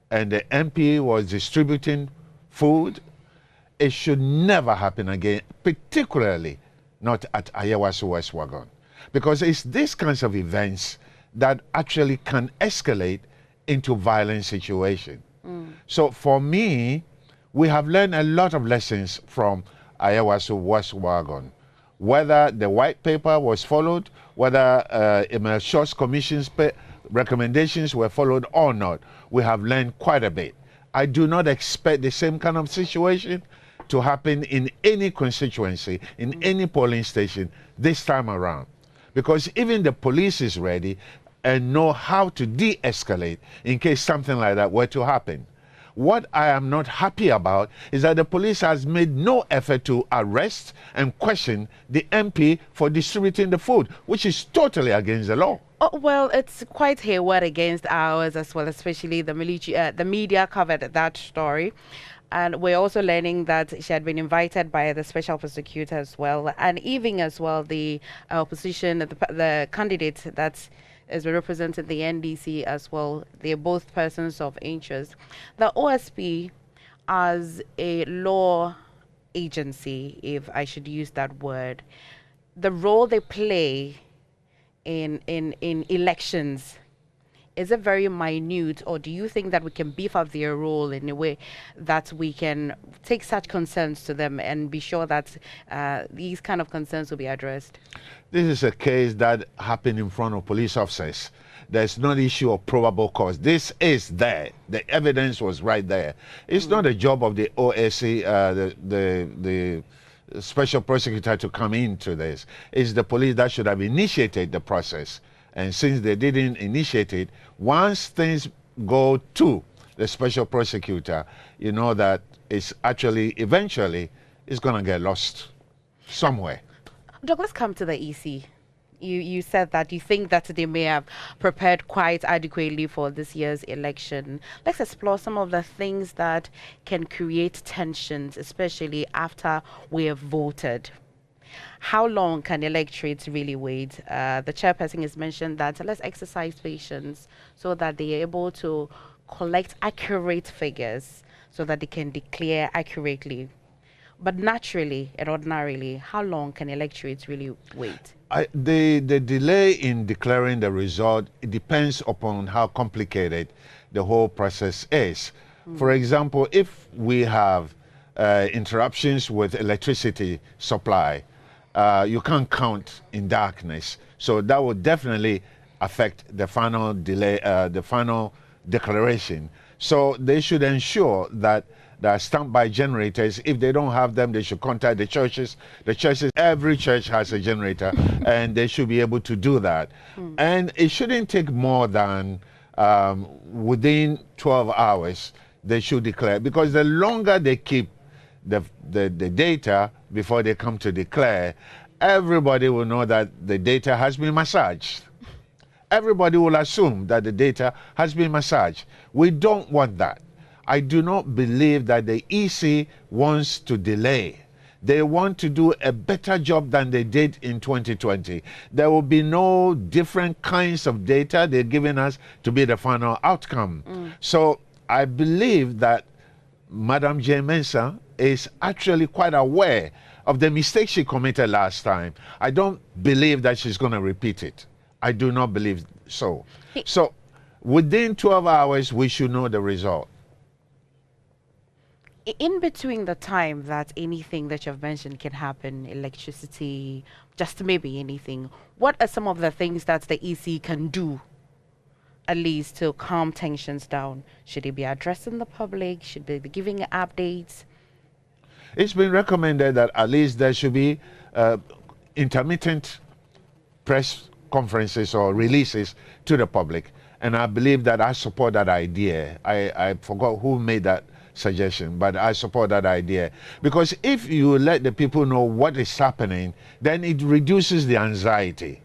and the MP was distributing food, it should never happen again, particularly not at Ayawaso West Wagon, because it's these kinds of events that actually can escalate into violent situation. So for me, we have learned a lot of lessons from Ayawaso West Wagon. Whether the white paper was followed, whether Emil Short's commission's recommendations were followed or not, we have learned quite a bit. I do not expect the same kind of situation to happen in any constituency, in any polling station this time around. Because even the police is ready and know how to de-escalate in case something like that were to happen. What I am not happy about is that the police has made no effort to arrest and question the MP for distributing the food, which is totally against the law. Oh, well, it's quite hayward against ours as well, especially the military. The media covered that story. And we're also learning that she had been invited by the special prosecutor as well. And even as well, the opposition, the candidate that is represented the NDC as well. They're both persons of interest. The OSP, as a law agency, if I should use that word, the role they play in elections, is it very minute, or do you think that we can beef up their role in a way that we can take such concerns to them and be sure that these kind of concerns will be addressed? This is a case that happened in front of police officers. There's no issue of probable cause. This is there. The evidence was right there. It's not a job of the OSC, the special prosecutor, to come into this. It's the police that should have initiated the process. And since they didn't initiate it, once things go to the special prosecutor, you know that it's actually, eventually, it's going to get lost somewhere. Doc, let's come to the EC. You said that you think that they may have prepared quite adequately for this year's election. Let's explore some of the things that can create tensions, especially after we have voted. How long can electorates really wait? The chairperson has mentioned that let's exercise patience so that they are able to collect accurate figures so that they can declare accurately. But naturally and ordinarily, how long can electorates really wait? The delay in declaring the result, it depends upon how complicated the whole process is. For example, if we have interruptions with electricity supply, you can't count in darkness. So that would definitely affect the final delay, the final declaration. So they should ensure that there are standby generators. If they don't have them, they should contact the churches. The churches, every church has a generator, and they should be able to do that. And it shouldn't take more than within 12 hours they should declare, because the longer they keep the data before they come to declare, everybody will know that the data has been massaged. Everybody will assume that the data has been massaged. We don't want that. I do not believe that the EC wants to delay. They want to do a better job than they did in 2020. There will be no different kinds of data they're giving us to be the final outcome. So I believe that Madam J. Mensah is actually quite aware of the mistake she committed last time. I don't believe that she's going to repeat it. I do not believe so. So within 12 hours, we should know the result. In between the time that anything that you've mentioned can happen, electricity, just maybe anything, what are some of the things that the EC can do, at least to calm tensions down? Should they be addressing the public? Should they be giving updates? It's been recommended that at least there should be intermittent press conferences or releases to the public. And I believe that I support that idea. I forgot who made that suggestion, but I support that idea, because if you let the people know what is happening, then it reduces the anxiety.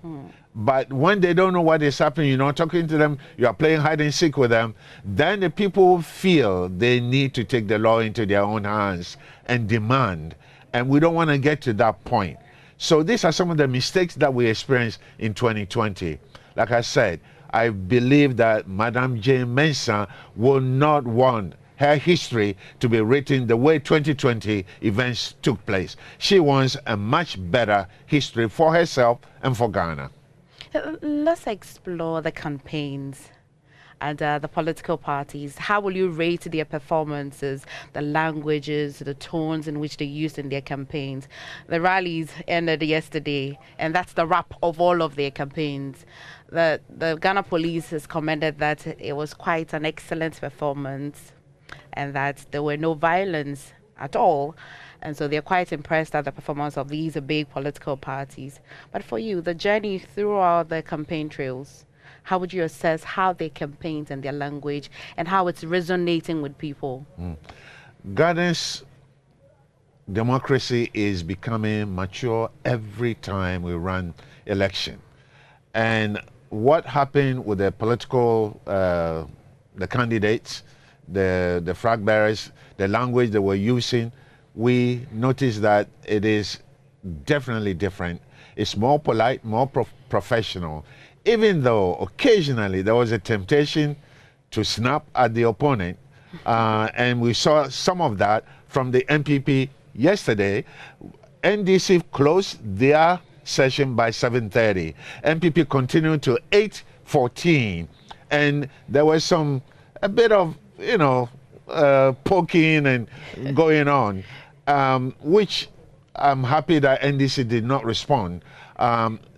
But when they don't know what is happening, you're not talking to them, you are playing hide and seek with them, then the people feel they need to take the law into their own hands and demand. And we don't want to get to that point. So these are some of the mistakes that we experienced in 2020. Like I said, I believe that Madam J. Mensah will not want her history to be written the way 2020 events took place. She wants a much better history for herself and for Ghana. Let's explore the campaigns and the political parties. How will you rate their performances, the languages, the tones in which they used in their campaigns? The rallies ended yesterday, and that's the wrap of all of their campaigns. The Ghana police has commented that it was quite an excellent performance and that there were no violence at all. And so they're quite impressed at the performance of these big political parties. But for you, the journey throughout the campaign trails, how would you assess how they campaigned and their language and how it's resonating with people? Ghana's democracy is becoming mature every time we run election. And what happened with the political, the candidates, the flag bearers, the language they were using, we noticed that it is definitely different. It's more polite, more professional, even though occasionally there was a temptation to snap at the opponent. And we saw some of that from the MPP yesterday. NDC closed their session by 7:30. MPP continued to 8:14. And there was a bit of, poking and going on, which I'm happy that NDC did not respond.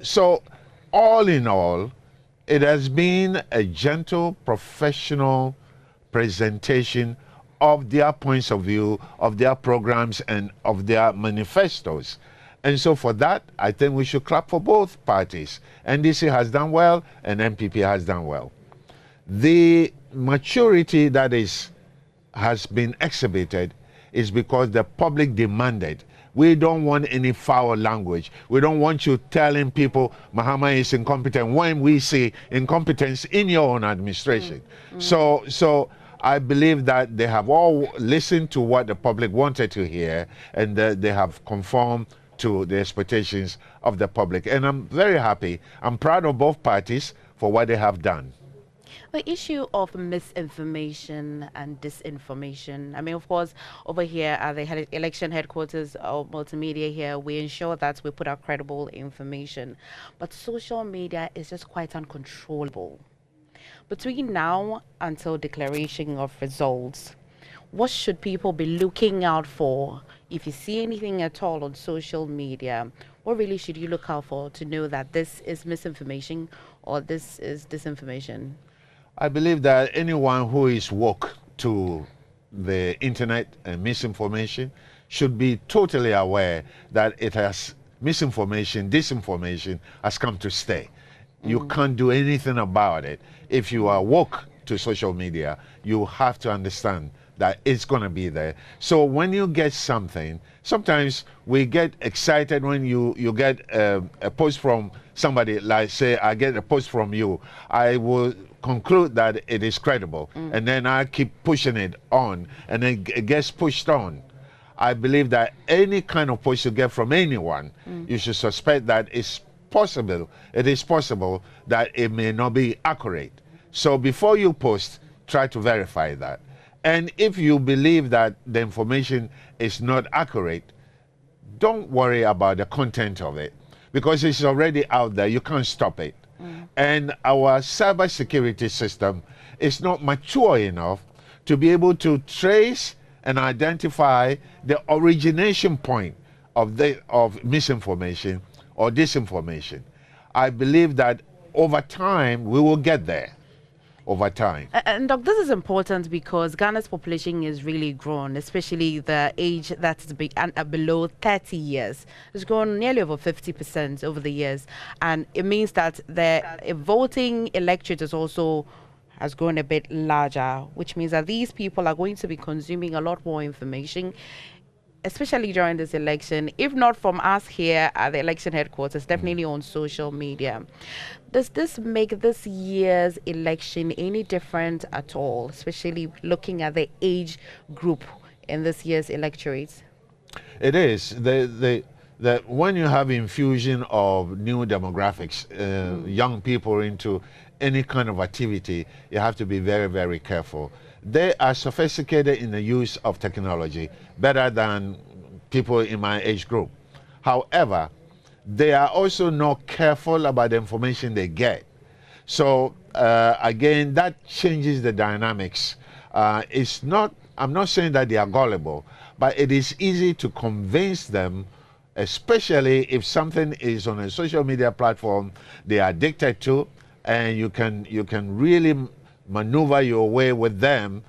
So all in all, it has been a gentle, professional presentation of their points of view, of their programs, and of their manifestos. And so for that, I think we should clap for both parties. NDC has done well, and MPP has done well. The maturity that has been exhibited is because the public demanded. We don't want any foul language. We don't want you telling people Mahama is incompetent when we see incompetence in your own administration. So I believe that they have all listened to what the public wanted to hear, and they have conformed to the expectations of the public. And I'm very happy. I'm proud of both parties for what they have done. The issue of misinformation and disinformation. I mean, of course, over here at the election headquarters of multimedia here, we ensure that we put out credible information. But social media is just quite uncontrollable. Between now until declaration of results, what should people be looking out for? If you see anything at all on social media, what really should you look out for to know that this is misinformation or this is disinformation? I believe that anyone who is woke to the internet and misinformation should be totally aware that it has misinformation, disinformation has come to stay. You can't do anything about it. If you are woke to social media, you have to understand that it's going to be there. So when you get something, sometimes we get excited when you get a post from somebody, like say I get a post from you. I will conclude that it is credible, and then I keep pushing it on, and then it gets pushed on. I believe that any kind of post you get from anyone, you should suspect that it's possible. It is possible that it may not be accurate. So before you post, try to verify that. And if you believe that the information is not accurate, don't worry about the content of it, because it's already out there. You can't stop it. And our cybersecurity system is not mature enough to be able to trace and identify the origination point of misinformation or disinformation. I believe that over time we will get there. Over time. And Doc, this is important because Ghana's population is really grown, especially the age that's below 30 years. It's grown nearly over 50% over the years. And it means that the voting electorate has grown a bit larger, which means that these people are going to be consuming a lot more information, especially during this election, if not from us here at the election headquarters, definitely on social media. Does this make this year's election any different at all, especially looking at the age group in this year's electorate? It is. When you have infusion of new demographics, young people into any kind of activity, you have to be very, very careful. They are sophisticated in the use of technology, better than people in my age group. However, they are also not careful about the information they get. So again, that changes the dynamics. I'm not saying that they are gullible, but it is easy to convince them, especially if something is on a social media platform they are addicted to, and you can really maneuver your way with them.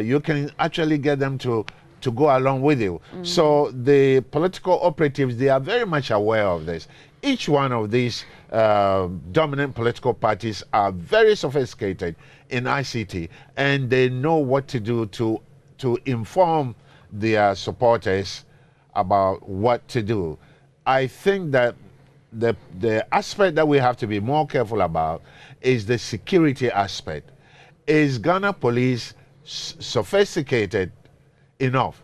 You can actually get them to go along with you. So the political operatives, they are very much aware of this. Each one of these dominant political parties are very sophisticated in ICT, and they know what to do to inform their supporters about what to do. I think that the aspect that we have to be more careful about is the security aspect. Is Ghana police sophisticated enough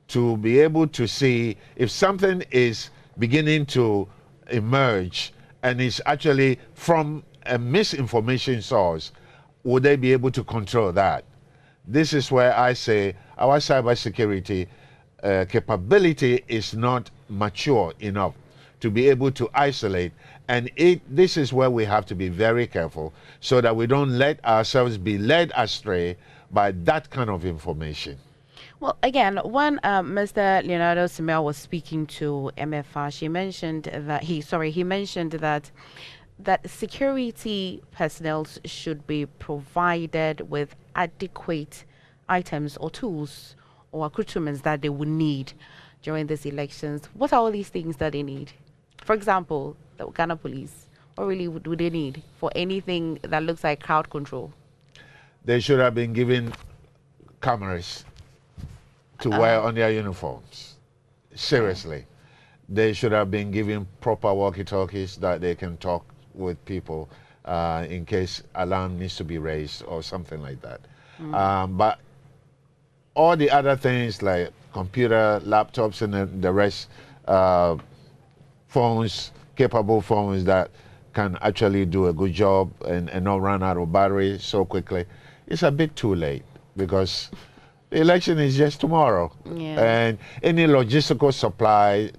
to be able to see if something is beginning to emerge and is actually from a misinformation source? Would they be able to control that? This is where I say our cybersecurity capability is not mature enough to be able to isolate, and this is where we have to be very careful so that we don't let ourselves be led astray by that kind of information. Well, again, when Mr. Leonardo Simeo was speaking to MFR, he mentioned that security personnel should be provided with adequate items or tools or accoutrements that they would need during these elections. What are all these things that they need? For example, the Ghana police, what really do they need for anything that looks like crowd control? They should have been given cameras to wear on their uniforms. Seriously. They should have been given proper walkie-talkies that they can talk with people in case alarm needs to be raised or something like that. But all the other things like computer, laptops, and the rest, phones, capable phones that can actually do a good job and not run out of battery so quickly, it's a bit too late because the election is just tomorrow. And any logistical supply,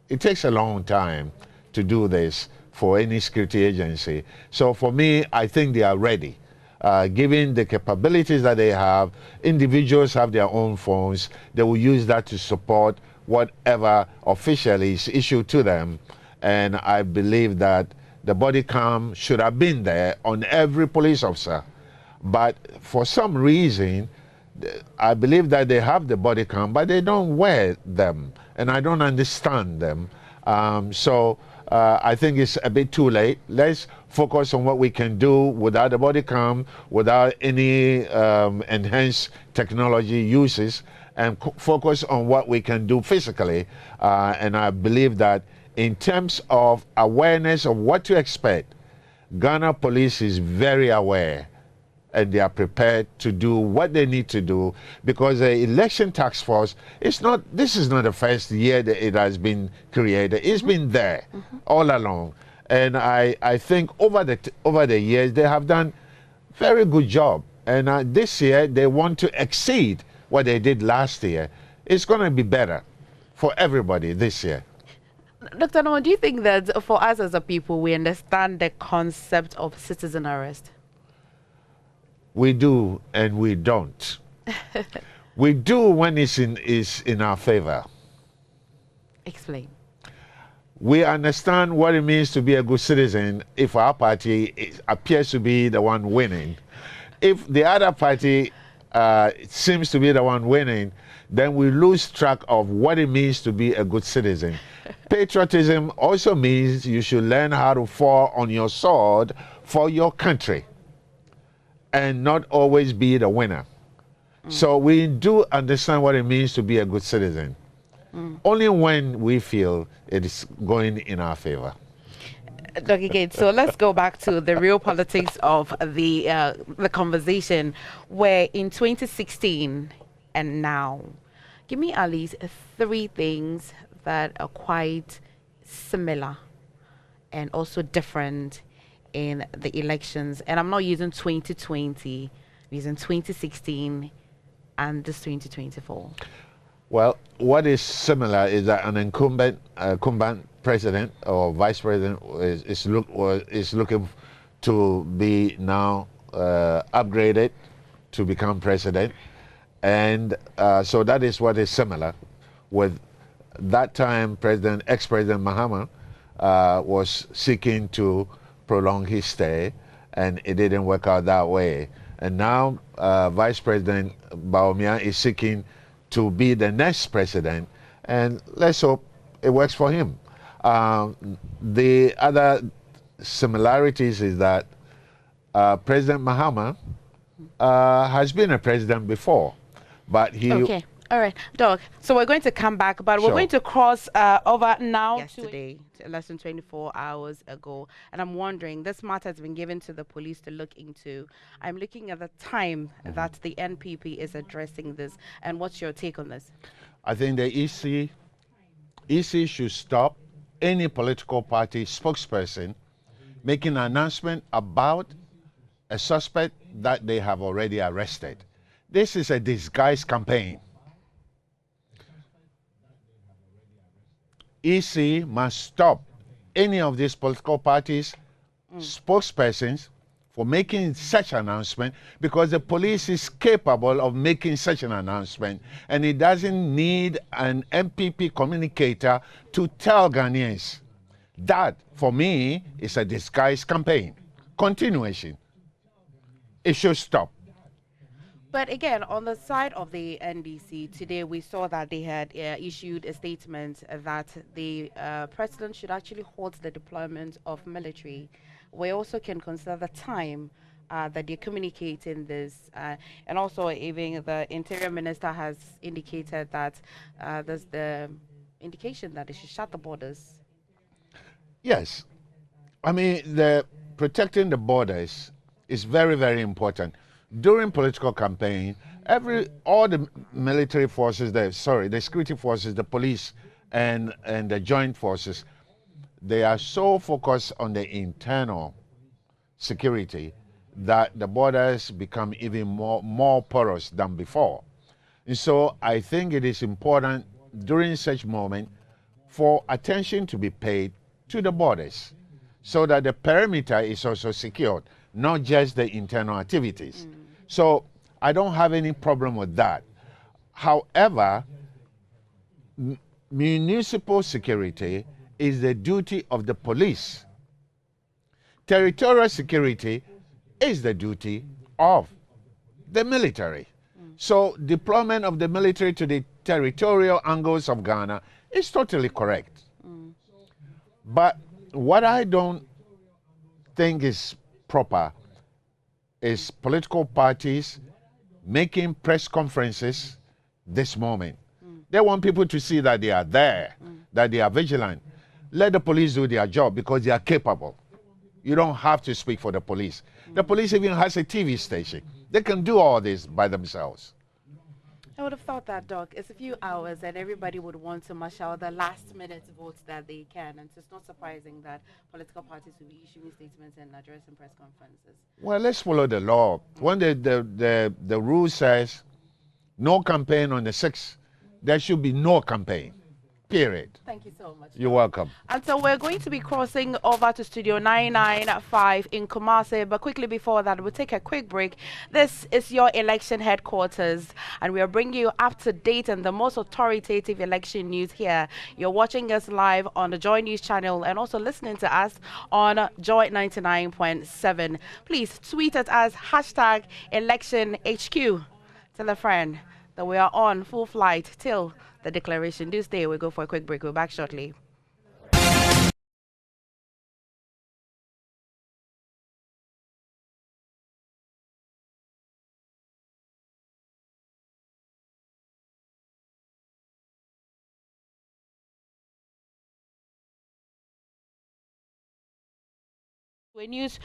it takes a long time to do this for any security agency. So for me, I think they are ready. Given the capabilities that they have, individuals have their own phones. They will use that to support whatever officially is issued to them. And I believe that the body cam should have been there on every police officer. But for some reason, I believe that they have the body cam, but they don't wear them. And I don't understand them. So I think it's a bit too late. Let's focus on what we can do without the body cam, without any enhanced technology uses, and focus on what we can do physically. And I believe that in terms of awareness of what to expect, Ghana Police is very aware, and they are prepared to do what they need to do, because the election task force this is not the first year that it has been created. It's been there all along. And I think over the years, they have done very good job. And this year, they want to exceed what they did last year. It's going to be better for everybody this year. Dr. Noah, do you think that for us as a people, we understand the concept of citizen arrest? We do and we don't. We do when it's in our favor. Explain. We understand what it means to be a good citizen if our party appears to be the one winning. If the other party seems to be the one winning, then we lose track of what it means to be a good citizen. Patriotism also means you should learn how to fall on your sword for your country and not always be the winner. So we do understand what it means to be a good citizen. Only when we feel it is going in our favor. Dr. Gates, so let's go back to the real politics of the conversation, where in 2016 and now, give me at least 3 things that are quite similar and also different in the elections. And I'm not using 2020, I'm using 2016 and this 2024. Well, what is similar is that an incumbent president or vice president is looking to be now upgraded to become president. And so that is what is similar. With that time, ex-President Mahama was seeking to prolong his stay, and it didn't work out that way. And now Vice President Bawumia is seeking to be the next president, and let's hope it works for him. The other similarities is that President Mahama has been a president before, but he... Okay, all right, Doc. So we're going to come back, but we're going to cross over now yesterday, to less than 24 hours ago. And I'm wondering, this matter has been given to the police to look into. I'm looking at the time that the NPP is addressing this. And what's your take on this? I think the EC should stop any political party spokesperson making an announcement about a suspect that they have already arrested. This is a disguised campaign. EC must stop any of these political parties' spokespersons for making such an announcement, because the police is capable of making such an announcement, and it doesn't need an MPP communicator to tell Ghanaians. That, for me, is a disguised campaign. Continuation. It should stop. But again, on the side of the NDC, today we saw that they had issued a statement that the president should actually halt the deployment of military. We also can consider the time that they're communicating this. And also even the Interior Minister has indicated that there's the indication that they should shut the borders. Yes. I mean, protecting the borders is very, very important. During political campaign, all the military forces, the security forces, the police, and the joint forces, they are so focused on the internal security that the borders become even more porous than before. And so I think it is important during such moment for attention to be paid to the borders, so that the perimeter is also secured, not just the internal activities. So I don't have any problem with that. However, municipal security is the duty of the police. Territorial security is the duty of the military. So deployment of the military to the territorial angles of Ghana is totally correct. But what I don't think is proper is political parties making press conferences this moment. They want people to see that they are there, that they are vigilant. Let the police do their job because they are capable. You don't have to speak for the police. The police even has a TV station. They can do all this by themselves. I would have thought that, Doc. It's a few hours and everybody would want to marshal the last-minute votes that they can. And it's not surprising that political parties will be issuing statements and addressing press conferences. Well, let's follow the law. When the rule says no campaign on the 6th, there should be no campaign, period. Thank you so much. You're welcome. And so we're going to be crossing over to Studio 995 in Kumasi. But quickly before that, we'll take a quick break. This is your election headquarters, and we are bringing you up to date on the most authoritative election news here. You're watching us live on the Joy News channel and also listening to us on Joy 99.7. Please tweet at us, #ElectionHQ. Tell a friend that we are on full flight till the declaration. Do stay. We'll go for a quick break. We're back shortly. A news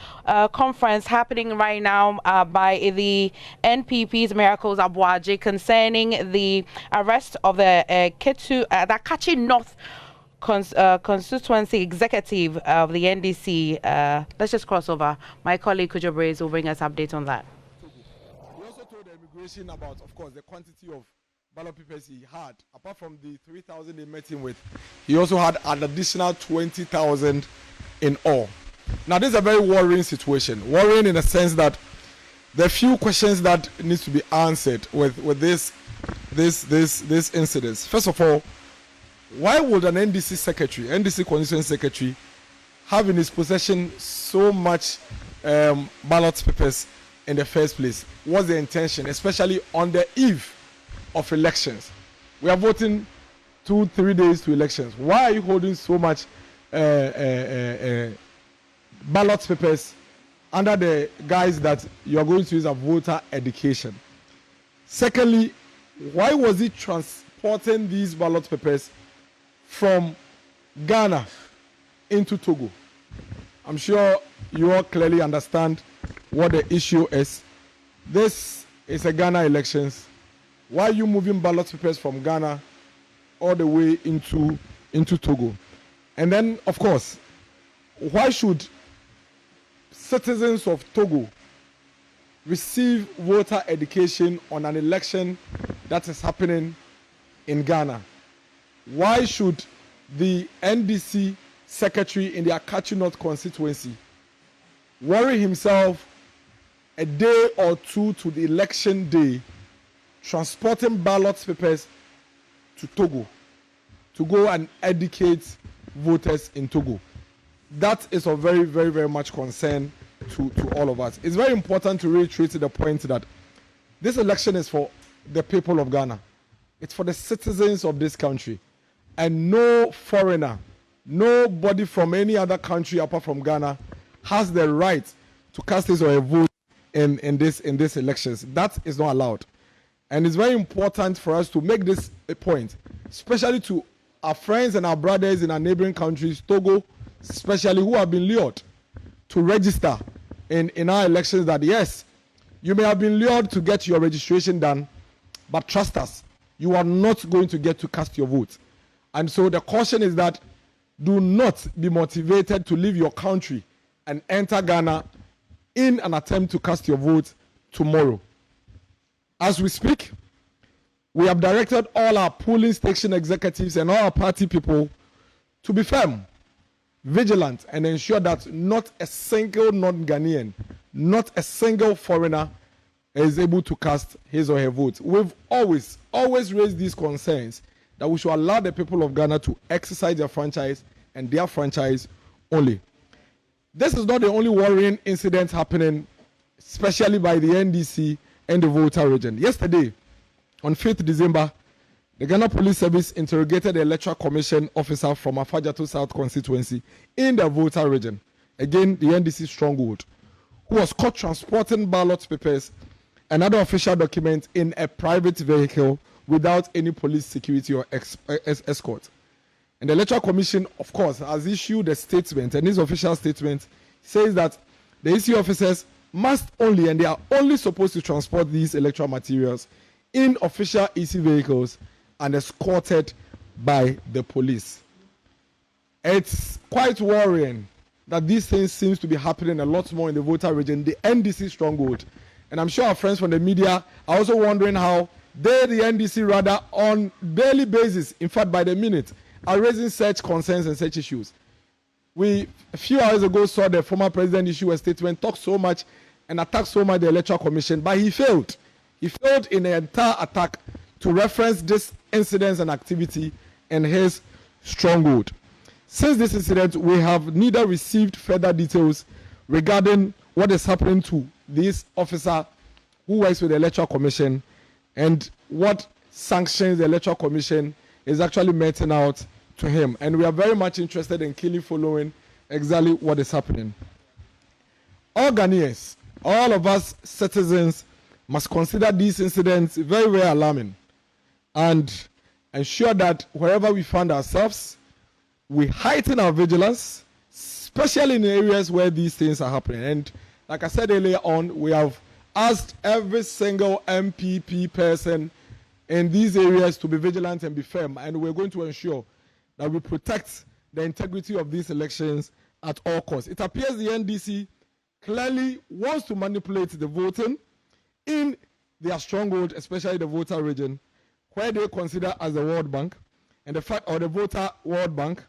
conference happening right now by the NPP's Miracles Abuaji concerning the arrest of the Kachi North constituency executive of the NDC. Let's just cross over. My colleague Kujo Braze will bring us update on that. We also told the immigration about, of course, the quantity of ballot papers he had. Apart from the 3,000 they met him with, he also had an additional 20,000 in all. Now, this is a very worrying situation. Worrying in the sense that there are few questions that needs to be answered with this incident. First of all, why would an NDC constituency secretary, have in his possession so much ballot papers in the first place? What's the intention, especially on the eve of elections? We are voting 2-3 days to elections. Why are you holding so much ballot papers under the guise that you are going to use a voter education? Secondly, why was he transporting these ballot papers from Ghana into Togo? I'm sure you all clearly understand what the issue is. This is a Ghana elections. Why are you moving ballot papers from Ghana all the way into Togo? And then, of course, why should citizens of Togo receive voter education on an election that is happening in Ghana? Why should the NDC secretary in the Akachi North constituency worry himself a day or two to the election day, transporting ballot papers to Togo to go and educate voters in Togo? That is of very, very, very much concern to all of us. It's very important to reiterate the point that this election is for the people of Ghana. It's for the citizens of this country. And no foreigner, nobody from any other country apart from Ghana has the right to cast his or her vote in this elections. That is not allowed. And it's very important for us to make this a point, especially to our friends and our brothers in our neighboring countries, Togo, especially, who have been lured to register in our elections, that yes, you may have been lured to get your registration done, but trust us, you are not going to get to cast your vote. And so the caution is that do not be motivated to leave your country and enter Ghana in an attempt to cast your vote tomorrow. As we speak, we have directed all our polling station executives and all our party people to be firm, vigilant, and ensure that not a single non-Ghanaian, not a single foreigner is able to cast his or her vote. We've always raised these concerns that we should allow the people of Ghana to exercise their franchise and their franchise only. This is not the only worrying incident happening, especially by the NDC and the voter region. Yesterday, on 5th December, the Ghana Police Service interrogated the Electoral Commission officer from Afajato South constituency in the voter region. again the NDC stronghold, who was caught transporting ballot papers and other official documents in a private vehicle without any police security or escort. And the Electoral Commission, of course, has issued a statement, and this official statement says that the EC officers must only, and they are only supposed to transport these electoral materials in official EC vehicles and escorted by the police. It's quite worrying that these things seems to be happening a lot more in the Volta region, the NDC stronghold. And I'm sure our friends from the media are also wondering how they, the NDC, rather on daily basis, in fact by the minute, are raising such concerns and such issues. We, a few hours ago, saw the former president issue a statement, talk so much and attack so much the Electoral Commission, but he failed. He failed in the entire attack to reference this incident and activity in his stronghold. Since this incident, we have neither received further details regarding what is happening to this officer who works with the Electoral Commission and what sanctions the Electoral Commission is actually meting out to him. And we are very much interested in keenly following exactly what is happening. All Ghanaians, all of us citizens, must consider these incidents very, very alarming and ensure that wherever we find ourselves, we heighten our vigilance, especially in areas where these things are happening. And like I said earlier on, we have asked every single MPP person in these areas to be vigilant and be firm, and we're going to ensure that we protect the integrity of these elections at all costs. It appears the NDC clearly wants to manipulate the voting in their stronghold, especially the Volta region, where they consider as the World Bank, and the fact, or the Volta World Bank,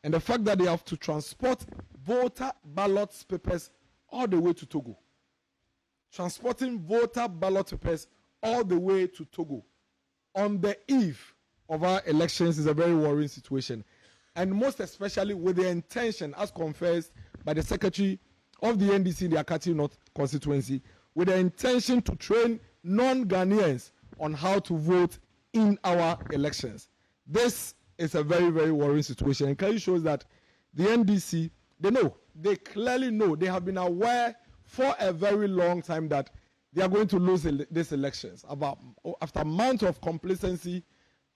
and the fact that they have to transport voter ballot papers all the way to Togo. Transporting voter ballot papers all the way to Togo on the eve of our elections is a very worrying situation. And most especially with the intention, as confessed by the Secretary of the NDC in the Akati North constituency, with the intention to train non-Ghanaians on how to vote in our elections. This is a very, very worrying situation. And clearly shows that the NDC, they clearly know, they have been aware for a very long time that they are going to lose these elections. After months of complacency,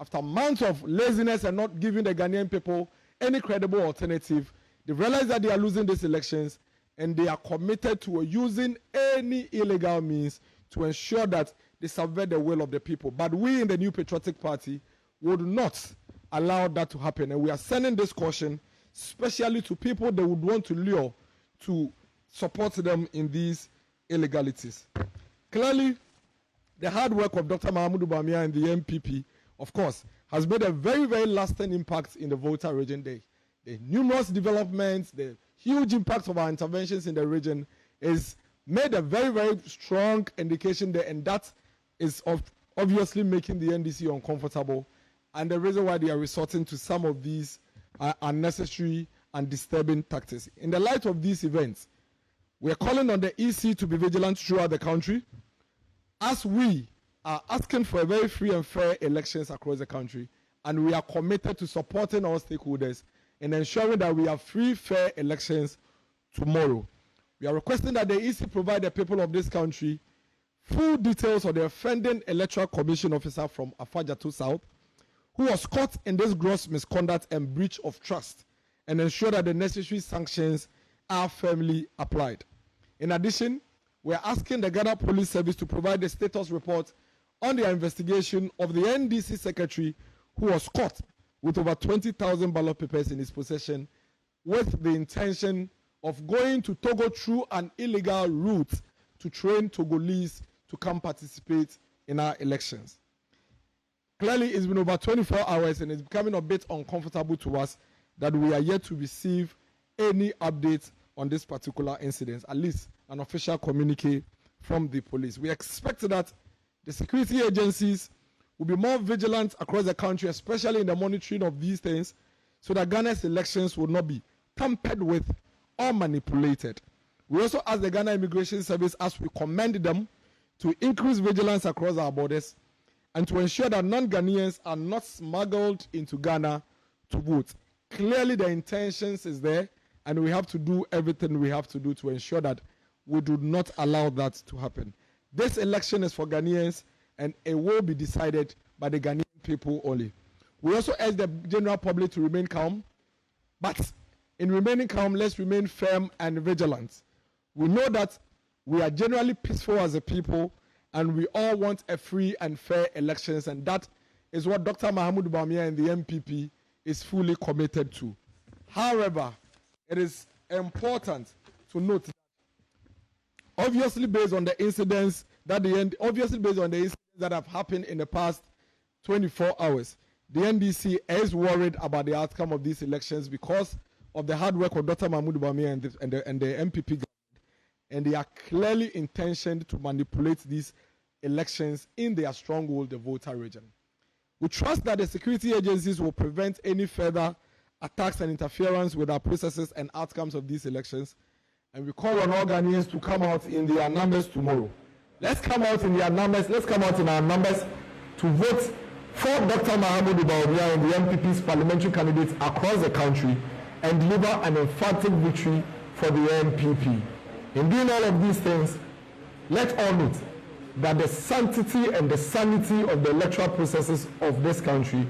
after months of laziness and not giving the Ghanaian people any credible alternative, they realize that they are losing these elections, and they are committed to using any illegal means to ensure that they subvert the will of the people. But we in the New Patriotic Party would not allow that to happen. And we are sending this caution, especially to people that would want to lure to support them in these illegalities. Clearly, the hard work of Dr. Mahamudu Bawumia and the MPP, of course, has made a very, very lasting impact in the Volta region. The numerous developments, the huge impact of our interventions in the region is made a very, very strong indication there, and that is obviously making the NDC uncomfortable, and the reason why they are resorting to some of these unnecessary and disturbing tactics. In the light of these events, we are calling on the EC to be vigilant throughout the country, as we are asking for a very free and fair elections across the country, and we are committed to supporting all stakeholders and ensuring that we have free, fair elections tomorrow. We are requesting that the EC provide the people of this country full details of the offending Electoral Commission officer from Afajato South, who was caught in this gross misconduct and breach of trust, and ensure that the necessary sanctions are firmly applied. In addition, we are asking the Ghana Police Service to provide a status report on the investigation of the NDC secretary who was caught with over 20,000 ballot papers in his possession, with the intention of going to Togo through an illegal route to train Togolese to come participate in our elections. Clearly, it's been over 24 hours and it's becoming a bit uncomfortable to us that we are yet to receive any updates on this particular incident, at least an official communique from the police. We expect that the security agencies will be more vigilant across the country, especially in the monitoring of these things, so that Ghana's elections will not be tampered with or manipulated. We also ask the Ghana Immigration Service, as we commend them, to increase vigilance across our borders and to ensure that non-Ghanaians are not smuggled into Ghana to vote. Clearly the intentions is there, and we have to do everything we have to do to ensure that we do not allow that to happen. This election is for Ghanaians, and it will be decided by the Ghanaian people only. We also urge the general public to remain calm, but in remaining calm, let's remain firm and vigilant. We know that we are generally peaceful as a people, and we all want a free and fair elections, and that is what Dr. Mahamudu Bawumia and the MPP is fully committed to. However, it is important to note that obviously based on the incidents that have happened in the past 24 hours, the NDC is worried about the outcome of these elections because of the hard work of Dr. Mahamudu Bawumia and the MPP government, and they are clearly intentioned to manipulate these elections in their stronghold, the Volta region. We trust that the security agencies will prevent any further attacks and interference with our processes and outcomes of these elections, and we call on all Ghanaians to come out in their numbers tomorrow. Let's come out in their numbers, let's come out in our numbers to vote for Dr. Mahamudu Bawumia and the MPP's parliamentary candidates across the country and deliver an emphatic victory for the MPP. In doing all of these things, let all note that the sanctity and the sanity of the electoral processes of this country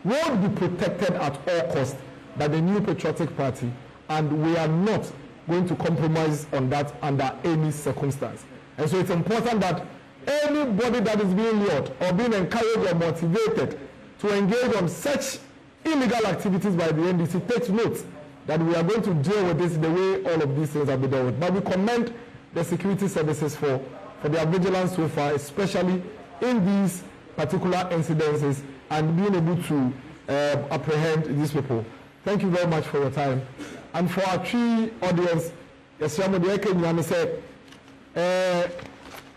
will be protected at all costs by the New Patriotic Party, and we are not going to compromise on that under any circumstance. And so it's important that anybody that is being lured or being encouraged or motivated to engage on such illegal activities by the NDC takes note that we are going to deal with this the way all of these things have been dealt with. But we commend the security services for their vigilance so far, especially in these particular incidences, and being able to apprehend these people. Thank you very much for your time. And for our tree audience, yes, say,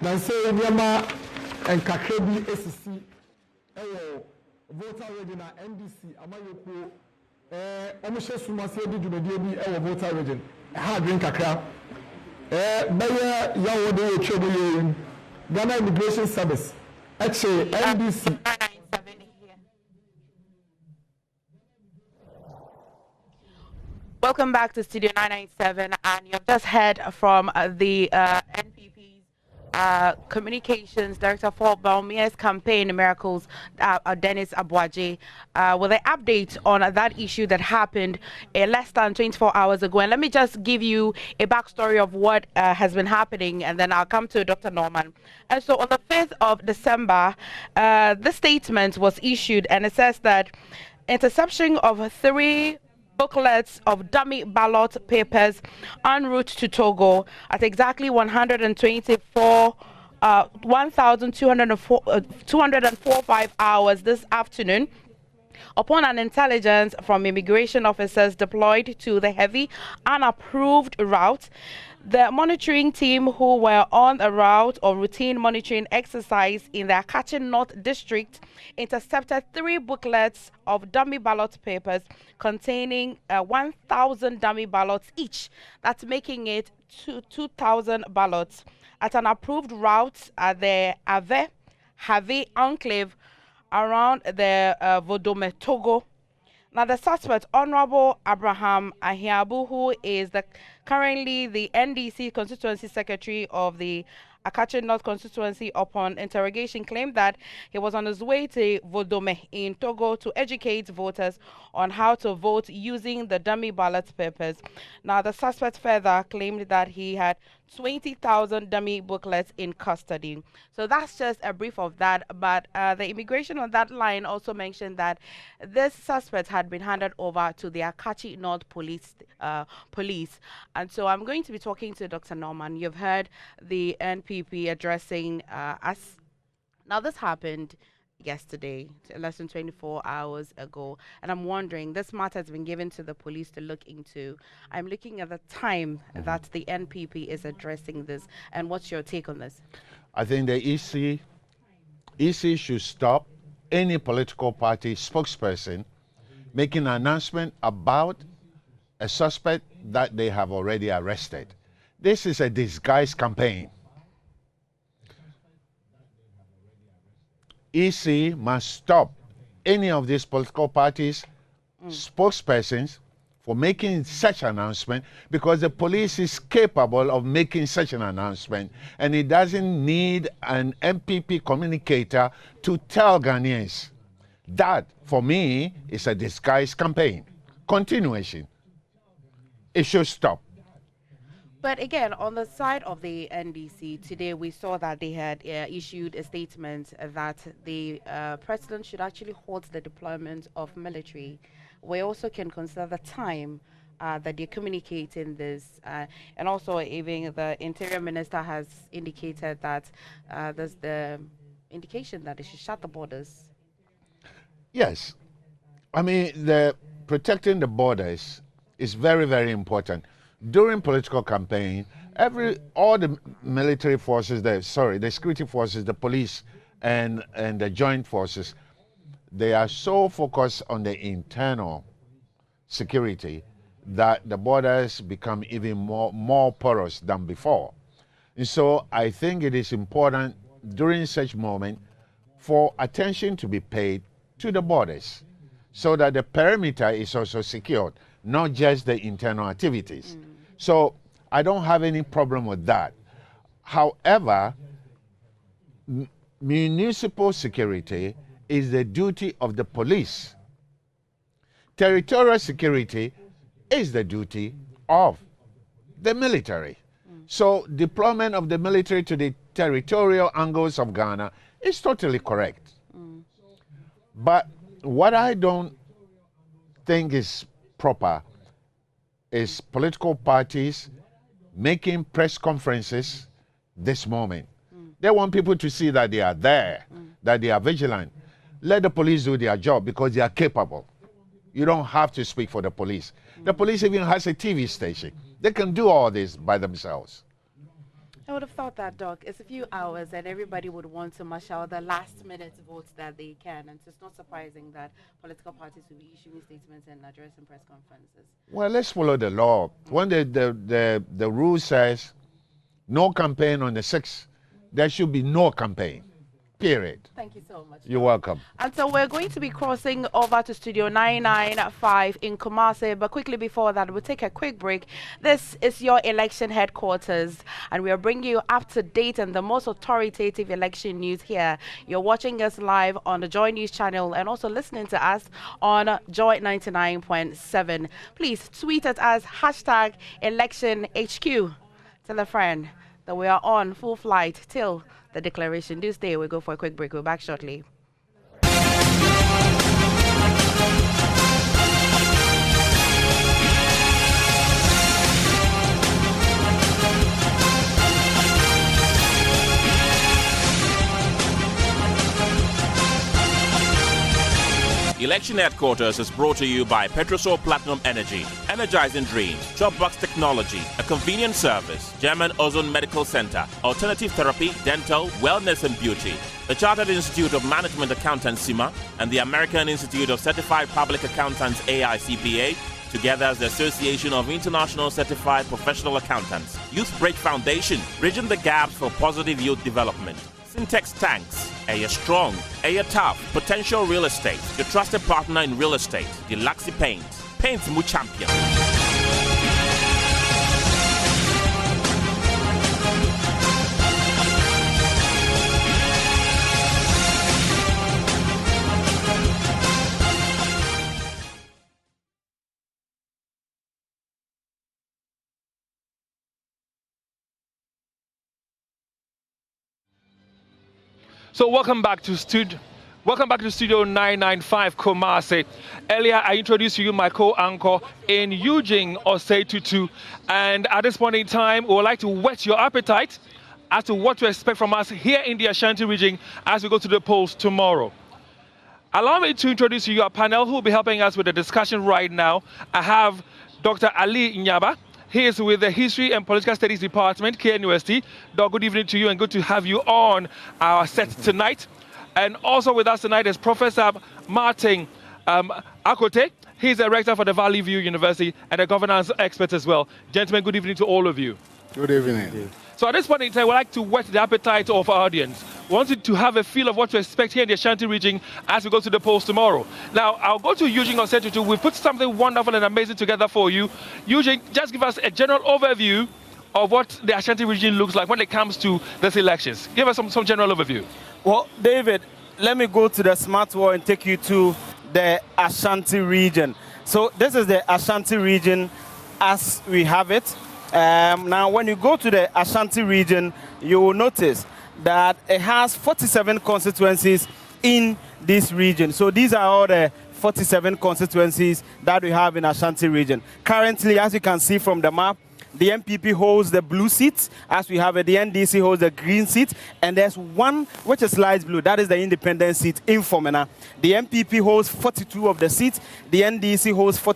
Nancy Nyama and Kakebi SC, Volta region NDC, Amayoko, Omisha Sumasi Jubilee, Volta region, hard drink Kakra, Bayer Yawode Chobu, Ghana Immigration Service, actually NDC. Welcome back to Studio 997, and you've just heard from the NPP's Communications Director for Bawumia's campaign Miracles, Dennis Abuaje, with an update on that issue that happened less than 24 hours ago. And let me just give you a backstory of what has been happening, and then I'll come to Dr. Norman. And so on the 5th of December, the statement was issued, and it says that interception of 3 booklets of dummy ballot papers en route to Togo at exactly 1,245 hours this afternoon. Upon an intelligence from immigration officers deployed to the heavy unapproved route, the monitoring team who were on a route or routine monitoring exercise in the Akachi North district intercepted 3 booklets of dummy ballot papers containing 1,000 dummy ballots each. That's making it 2,000 ballots at an approved route at the Have enclave around the Vodome, Togo. Now, the suspect, Honorable Abraham Ahiabu, who is currently the NDC constituency secretary of the Akachi North constituency, upon interrogation claimed that he was on his way to Vodome in Togo to educate voters on how to vote using the dummy ballot papers. Now, the suspect further claimed that he had 20,000 dummy booklets in custody. So that's just a brief of that. But the immigration on that line also mentioned that this suspect had been handed over to the Akachi North police. And so I'm going to be talking to Dr. Norman. You've heard the NPP addressing us. Now, this happened yesterday, less than 24 hours ago, and I'm wondering, this matter has been given to the police to look into. I'm looking at the time that the NPP is addressing this, and what's your take on this? I think the EC should stop any political party spokesperson making an announcement about a suspect that they have already arrested. This is a disguised campaign. EC must stop any of these political parties spokespersons for making such an announcement, because the police is capable of making such an announcement, and it doesn't need an MPP communicator to tell Ghanaians. That, for me, is a disguised campaign. Continuation. It should stop. But again, on the side of the NDC, today we saw that they had issued a statement that the president should actually halt the deployment of military. We also can consider the time that they're communicating this. And also even the Interior Minister has indicated that there's the indication that they should shut the borders. Yes. I mean, protecting the borders is very, very important. During political campaign, all the military forces, the security forces, the police, and the joint forces, they are so focused on the internal security that the borders become even more porous than before. And so I think it is important during such moment for attention to be paid to the borders so that the perimeter is also secured, not just the internal activities. So I don't have any problem with that. However, municipal security is the duty of the police. Territorial security is the duty of the military. So deployment of the military to the territorial angles of Ghana is totally correct. But what I don't think is proper is political parties making press conferences this moment. They want people to see that they are there, that they are vigilant. Let the police do their job because they are capable. You don't have to speak for the police. The police even has a TV station. They can do all this by themselves. I would have thought that, Doc, it's a few hours and everybody would want to marshal the last-minute votes that they can. And so it's not surprising that political parties will be issuing statements and addressing press conferences. Well, let's follow the law. When the rule says no campaign on the 6th, there should be no campaign, period. Thank you so much. You're welcome. And so we're going to be crossing over to Studio 995 in Kumasi. But quickly before that, we'll take a quick break. This is your election headquarters, and we are bringing you up to date and the most authoritative election news here. You're watching us live on the Joy News channel and also listening to us on Joy 99.7. Please tweet at us, #ElectionHQ. Tell a friend that we are on full flight till the declaration. Do stay. We'll go for a quick break. We're back shortly. Election Headquarters is brought to you by Petrosol Platinum Energy, Energizing Dreams, Dropbox Technology, a convenient service, German Ozone Medical Center, Alternative Therapy, Dental, Wellness and Beauty, the Chartered Institute of Management Accountants (CIMA), and the American Institute of Certified Public Accountants (AICPA), together as the Association of International Certified Professional Accountants, Youth Bridge Foundation, bridging the gaps for positive youth development. Syntex Tanks, Air Strong, Air Tough, Potential Real Estate, your trusted partner in real estate, Deluxe Paint, Paint Mu Champion. So welcome back to Studio 995 Kumasi. Earlier, I introduced to you my co-anchor in Eugene Osei-Tutu. And at this point in time, we would like to whet your appetite as to what to expect from us here in the Ashanti region as we go to the polls tomorrow. Allow me to introduce to you a panel who will be helping us with the discussion right now. I have Dr. Ali Nyaba. He is with the History and Political Studies Department, KNUST. Doc, good evening to you and good to have you on our set tonight. And also with us tonight is Professor Martin Akote. He's the rector for the Valley View University and a governance expert as well. Gentlemen, good evening to all of you. Good evening. So at this point in time, we'd like to whet the appetite of our audience. We wanted to have a feel of what to expect here in the Ashanti region as we go to the polls tomorrow. Now, I'll go to Eugene Osetutu. We put something wonderful and amazing together for you. Eugene, just give us a general overview of what the Ashanti region looks like when it comes to these elections. Give us some general overview. Well, David, let me go to the smart wall and take you to the Ashanti region. So this is the Ashanti region as we have it. Now, when you go to the Ashanti region, you will notice that it has 47 constituencies in this region. So these are all the 47 constituencies that we have in Ashanti region. Currently, as you can see from the map, the MPP holds the blue seats, as we have it. The NDC holds the green seat, and there's one which is light blue. That is the independent seat in Fomena. The MPP holds 42 of the seats. The NDC holds 4,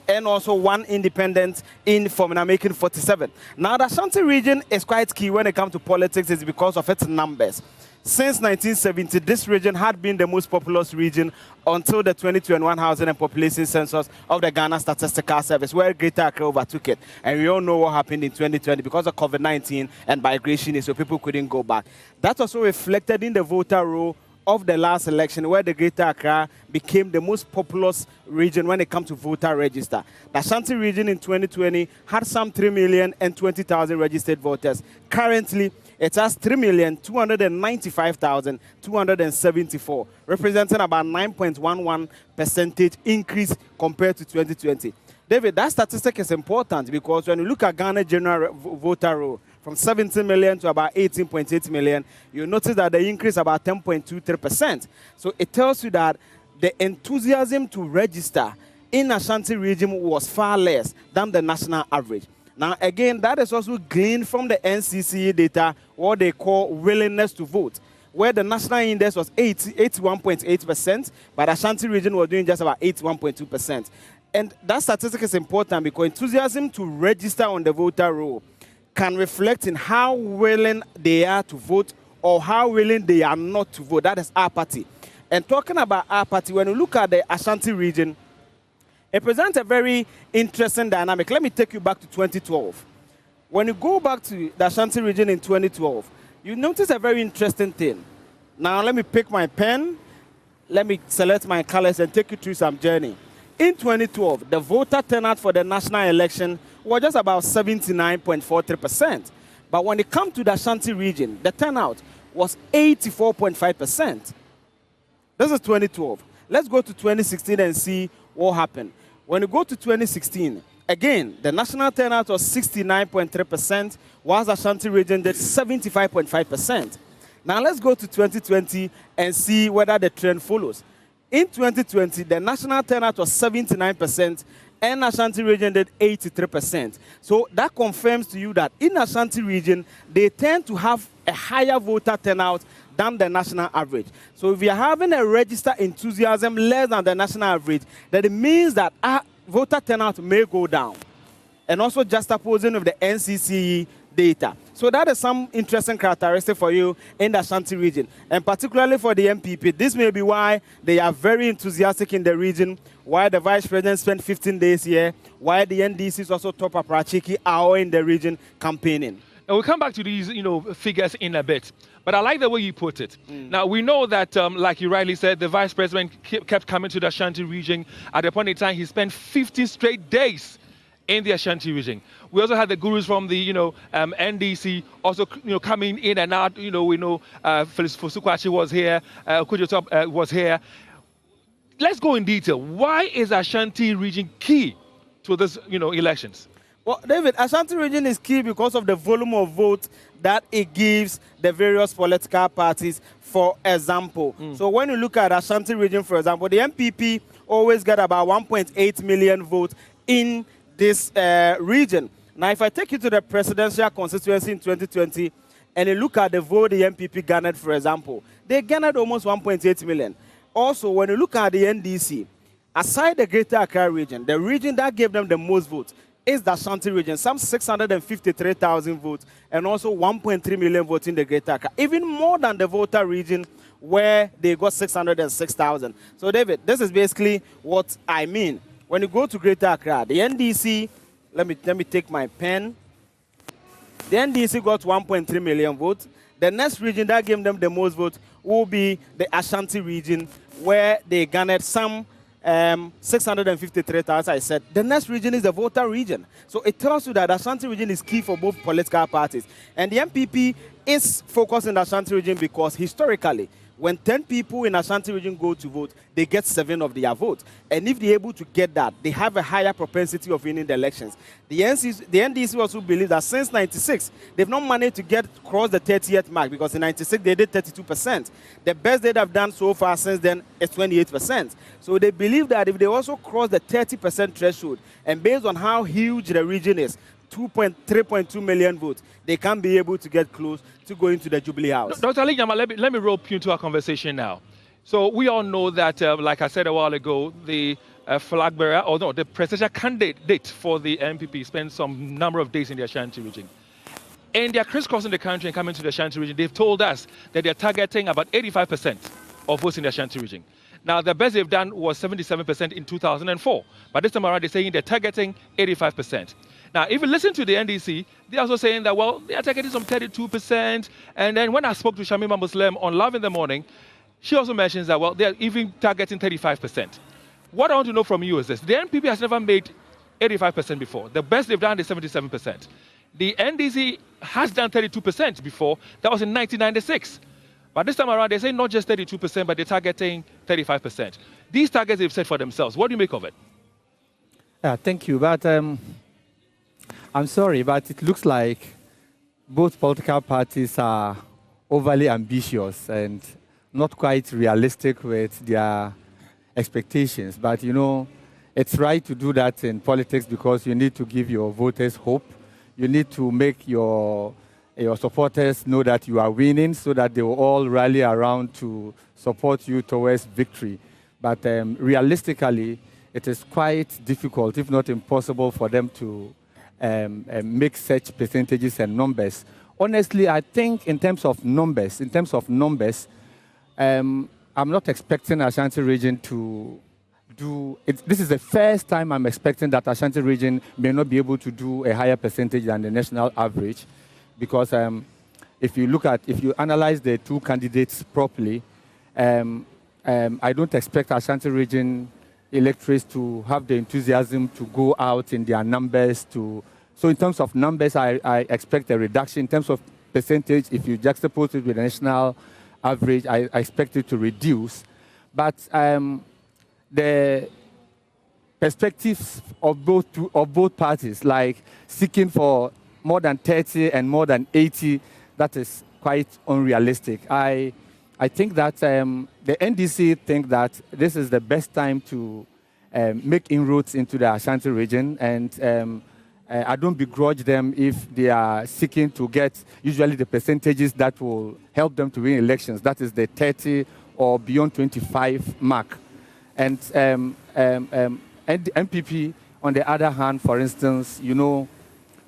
and also one independent in Fomena, making 47. Now, the Ashanti region is quite key when it comes to politics. It's because of its numbers. Since 1970, this region had been the most populous region until the 2021 Housing and Population Census of the Ghana Statistical Service, where Greater Accra overtook it. And we all know what happened in 2020 because of COVID-19 and migration, so people couldn't go back. That also reflected in the voter roll of the last election, where the Greater Accra became the most populous region when it comes to voter register. The Ashanti region in 2020 had some 3,020,000 registered voters. Currently, it has 3,295,274, representing about 9.11% increase compared to 2020. David, that statistic is important because when you look at Ghana general voter roll, from 17 million to about 18.8 million, you notice that the increase about 10.23%. So it tells you that the enthusiasm to register in Ashanti region was far less than the national average. Now, again, that is also gleaned from the NCCE data, what they call willingness to vote, where the national index was 81.8%, but Ashanti region was doing just about 81.2%. And that statistic is important because enthusiasm to register on the voter roll can reflect in how willing they are to vote or how willing they are not to vote. That is our party. And talking about our party, when you look at the Ashanti region, it presents a very interesting dynamic. Let me take you back to 2012. When you go back to the Ashanti region in 2012, you notice a very interesting thing. Now, let me pick my pen. Let me select my colors and take you through some journey. In 2012, the voter turnout for the national election was just about 79.43%. But when it comes to the Ashanti region, the turnout was 84.5%. This is 2012. Let's go to 2016 and see what happened. When you go to 2016, again, the national turnout was 69.3%, whilst Ashanti region did 75.5%. Now let's go to 2020 and see whether the trend follows. In 2020, the national turnout was 79%, and Ashanti region did 83%. So that confirms to you that in Ashanti region, they tend to have a higher voter turnout than the national average. So if you are having a register enthusiasm less than the national average, then it means that our voter turnout may go down. And also juxtaposing with the NCCE data. So that is some interesting characteristic for you in the Ashanti region. And particularly for the MPP, this may be why they are very enthusiastic in the region, why the Vice President spent 15 days here, why the NDC is also top Aprachiki are in the region campaigning. And we'll come back to these, figures in a bit. But I like the way you put it. Now, we know that, like you rightly said, the Vice President kept coming to the Ashanti region. At the point in time, he spent 50 straight days in the Ashanti region. We also had the gurus from the, NDC also, coming in and out. We know Felix Fosukwachi was here, Kujotop was here. Let's go in detail. Why is Ashanti region key to this, elections? Well, David, Ashanti region is key because of the volume of votes that it gives the various political parties, for example. So when you look at Ashanti region, for example, the MPP always get about 1.8 million votes in this region. Now, if I take you to the presidential constituency in 2020 and you look at the vote the MPP garnered, for example, they garnered almost 1.8 million. Also, when you look at the NDC, aside the Greater Accra region, the region that gave them the most votes is the Ashanti region, some 653,000 votes, and also 1.3 million votes in the Greater Accra, even more than the voter region where they got 606,000. So, David, this is basically what I mean. When you go to Greater Accra, the NDC, let me take my pen. The NDC got 1.3 million votes. The next region that gave them the most votes will be the Ashanti region, where they garnered some 653,000, as I said. The next region is the voter region. So it tells you that the Ashanti region is key for both political parties. And the MPP is focused in the Ashanti region because historically, when 10 people in Ashanti region go to vote, they get 7 of their votes. And if they're able to get that, they have a higher propensity of winning the elections. The NDC also believes that since 96, they've not managed to cross the 30th mark, because in 96 they did 32%. The best they've done so far since then is 28%. So they believe that if they also cross the 30% threshold, and based on how huge the region is, 3.2 million votes, they can be able to get close to going to the Jubilee House. Dr. Alinyama, let me rope you into our conversation now. So we all know that, like I said a while ago, the flag bearer, or no, the presidential candidate for the MPP spent some number of days in the Ashanti region. And they're crisscrossing the country and coming to the Ashanti region. They've told us that they're targeting about 85% of votes in the Ashanti region. Now, the best they've done was 77% in 2004. But this time around, they're saying they're targeting 85%. Now, if you listen to the NDC, they're also saying that, well, they are targeting some 32%. And then when I spoke to Shamima Muslim on Love in the Morning, she also mentions that, well, they're even targeting 35%. What I want to know from you is this. The NPP has never made 85% before. The best they've done is 77%. The NDC has done 32% before. That was in 1996. But this time around, they say not just 32%, but they're targeting 35%. These targets they've set for themselves. What do you make of it? Thank you. But I'm sorry, but it looks like both political parties are overly ambitious and not quite realistic with their expectations. But, you know, it's right to do that in politics because you need to give your voters hope. You need to make your supporters know that you are winning so that they will all rally around to support you towards victory. But realistically, it is quite difficult, if not impossible, for them to make such percentages and numbers. Honestly, I think in terms of numbers, I'm not expecting Ashanti region to do it. This is the first time I'm expecting that Ashanti region may not be able to do a higher percentage than the national average, because if you analyze the two candidates properly, I don't expect Ashanti region electorates to have the enthusiasm to go out in their numbers. So in terms of numbers, I expect a reduction. In terms of percentage, if you juxtapose it with the national average, I expect it to reduce. But the perspectives of both parties, like seeking for more than 30 and more than 80, that is quite unrealistic. I think that the NDC think that this is the best time to make inroads into the Ashanti region, and I don't begrudge them if they are seeking to get usually the percentages that will help them to win elections. That is the 30 or beyond 25 mark. And the MPP, on the other hand, for instance, you know,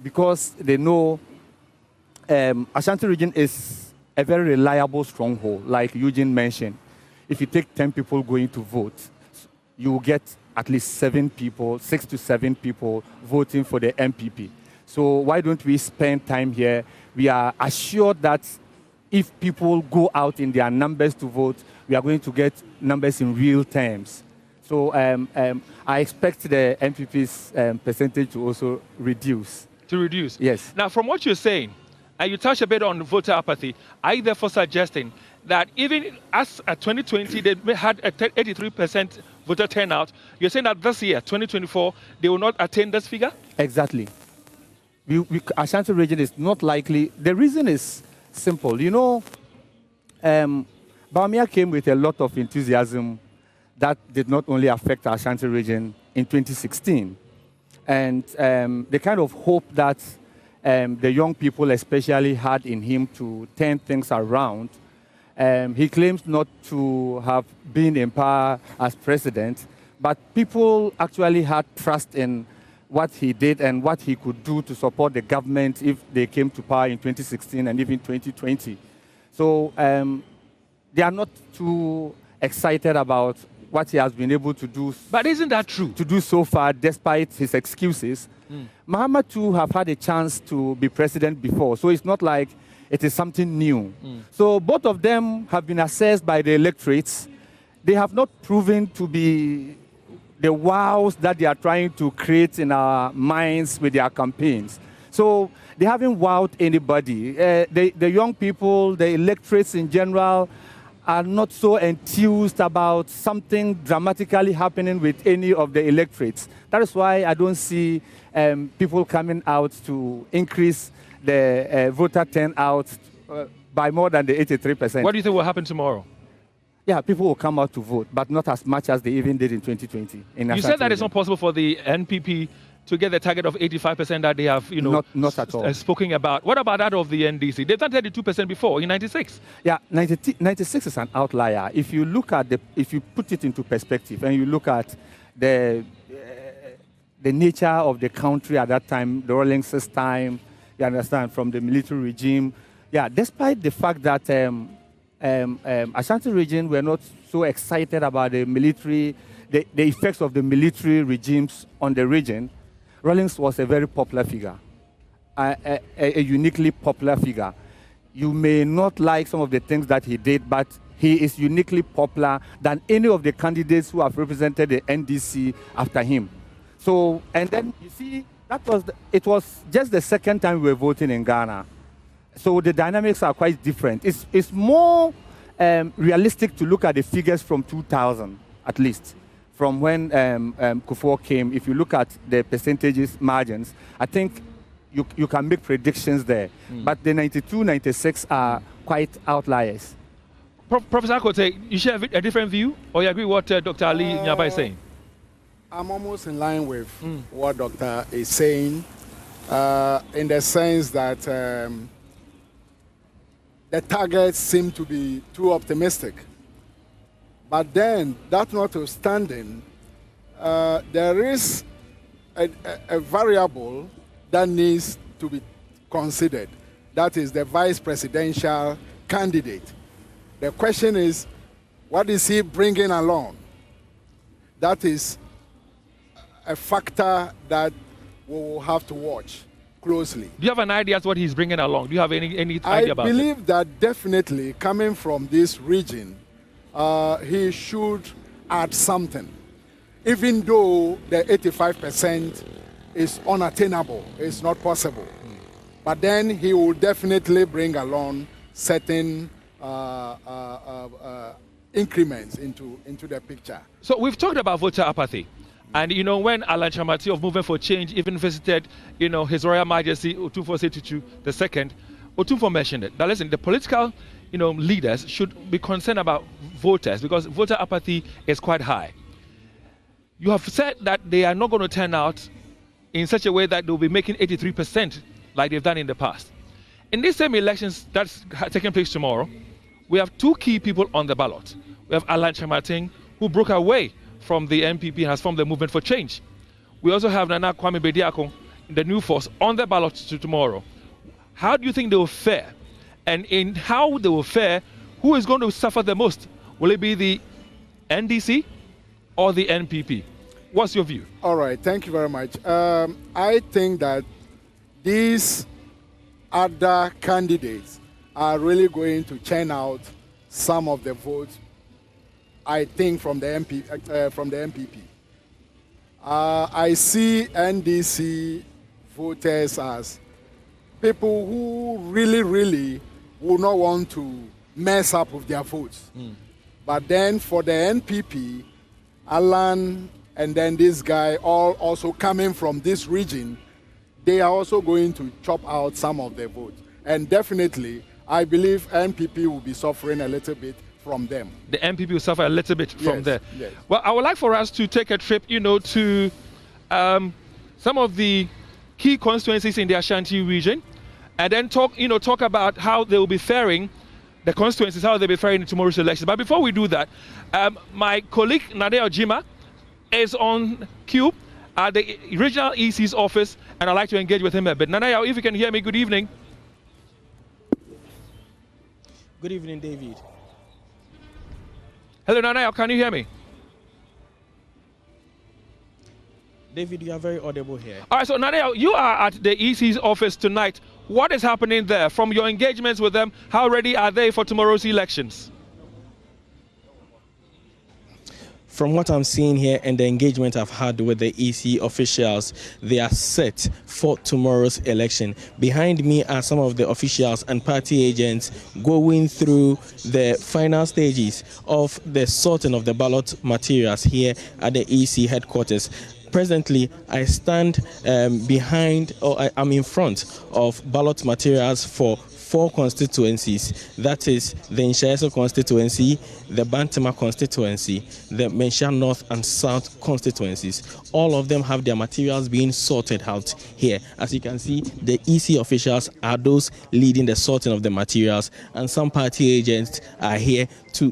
because they know Ashanti region is a very reliable stronghold, like Eugene mentioned. If you take 10 people going to vote, you will get at least 7 people, 6 to 7 people voting for the MPP. So why don't we spend time here? We are assured that if people go out in their numbers to vote, we are going to get numbers in real terms. So I expect the MPP's percentage to also reduce. To reduce? Yes. Now, from what you're saying, and you touched a bit on voter apathy, are you therefore suggesting that even as at 2020, they had a 83% voter turnout, you're saying that this year, 2024, they will not attain this figure? Exactly. Ashanti region is not likely. The reason is simple. You know, Bawumia came with a lot of enthusiasm that did not only affect the Ashanti region in 2016. And the kind of hope that the young people especially had in him to turn things around. He claims not to have been in power as president, but people actually had trust in what he did and what he could do to support the government if they came to power in 2016 and even 2020. So they are not too excited about what he has been able to do. But isn't that true? To do so far, despite his excuses. Mahama too have had a chance to be president before, so it's not like it is something new. So both of them have been assessed by the electorates. They have not proven to be the wows that they are trying to create in our minds with their campaigns. So they haven't wowed anybody. The young people, the electorates in general, are not so enthused about something dramatically happening with any of the electorates. That is why I don't see people coming out to increase the voter turnout by more than the 83%. What do you think will happen tomorrow? Yeah, people will come out to vote, but not as much as they even did in 2020. You said that it's not possible for the NPP to get the target of 85% that they have, not at all. Spoken about. What about that of the NDC? They've done 32% before in 96. Yeah, 96 is an outlier. If you look at if you put it into perspective and you look at the nature of the country at that time, the Rawlings's time, you understand, from the military regime. Yeah, despite the fact that Ashanti region were not so excited about the military, the effects of the military regimes on the region, Rawlings was a very popular figure, a uniquely popular figure. You may not like some of the things that he did, but he is uniquely popular than any of the candidates who have represented the NDC after him. So, and then you see, it was just the second time we were voting in Ghana. So the dynamics are quite different. It's more realistic to look at the figures from 2000, at least. From when Kufuor came, if you look at the percentages, margins, I think you can make predictions there. But the 92, 96 are quite outliers. Professor Akote, you share a different view, or you agree with what Dr. Ali Nyaba is saying? I'm almost in line with what Dr. is saying, in the sense that the targets seem to be too optimistic. But then, that notwithstanding, there is a variable that needs to be considered. That is the vice presidential candidate. The question is, what is he bringing along? That is a factor that we will have to watch closely. Do you have an idea as to what he's bringing along? Do you have any idea about it? I believe that definitely coming from this region, he should add something. Even though the 85% is unattainable, it's not possible. But then he will definitely bring along certain increments into the picture. So we've talked about voter apathy. And, when Alan Chamati of Movement for Change even visited, His Royal Majesty Otumfuo Setutu II, Otumfuo mentioned it. Now listen, the political, leaders should be concerned about voters because voter apathy is quite high. You have said that they are not going to turn out in such a way that they'll be making 83% like they've done in the past. In these same elections that's taking place tomorrow, we have two key people on the ballot. We have Alan Chamati, who broke away from the NPP and has formed the Movement for Change. We also have Nana Kwame Bediako, the new force, on the ballot tomorrow. How do you think they will fare? And in how they will fare, who is going to suffer the most? Will it be the NDC or the NPP? What's your view? All right, thank you very much. I think that these other candidates are really going to churn out some of the votes, I think, from the NPP. I see NDC voters as people who really will not want to mess up with their votes. But then for the NPP, Alan and then this guy, all also coming from this region, they are also going to chop out some of their votes. And definitely, I believe NPP will be suffering a little bit from them. The NPP will suffer a little bit from there. Yes. Well, I would like for us to take a trip, to some of the key constituencies in the Ashanti region, and then talk about how they will be faring, the constituencies, how they'll be faring in tomorrow's elections. But before we do that, my colleague Nade Ojima is on cue at the regional EC's office, and I'd like to engage with him a bit. Nanaya, if you can hear me, good evening. Good evening, David. Hello, Nanaya, can you hear me? David, you are very audible here. All right, so Nadia, you are at the EC's office tonight. What is happening there? From your engagements with them, how ready are they for tomorrow's elections? From what I'm seeing here and the engagement I've had with the EC officials, they are set for tomorrow's election. Behind me are some of the officials and party agents going through the final stages of the sorting of the ballot materials here at the EC headquarters. Presently, I stand behind, or I'm in front of ballot materials for 4 constituencies. That is the Nshaeso constituency, the Bantama constituency, the Mensha North and South constituencies. All of them have their materials being sorted out here. As you can see, the EC officials are those leading the sorting of the materials, and some party agents are here to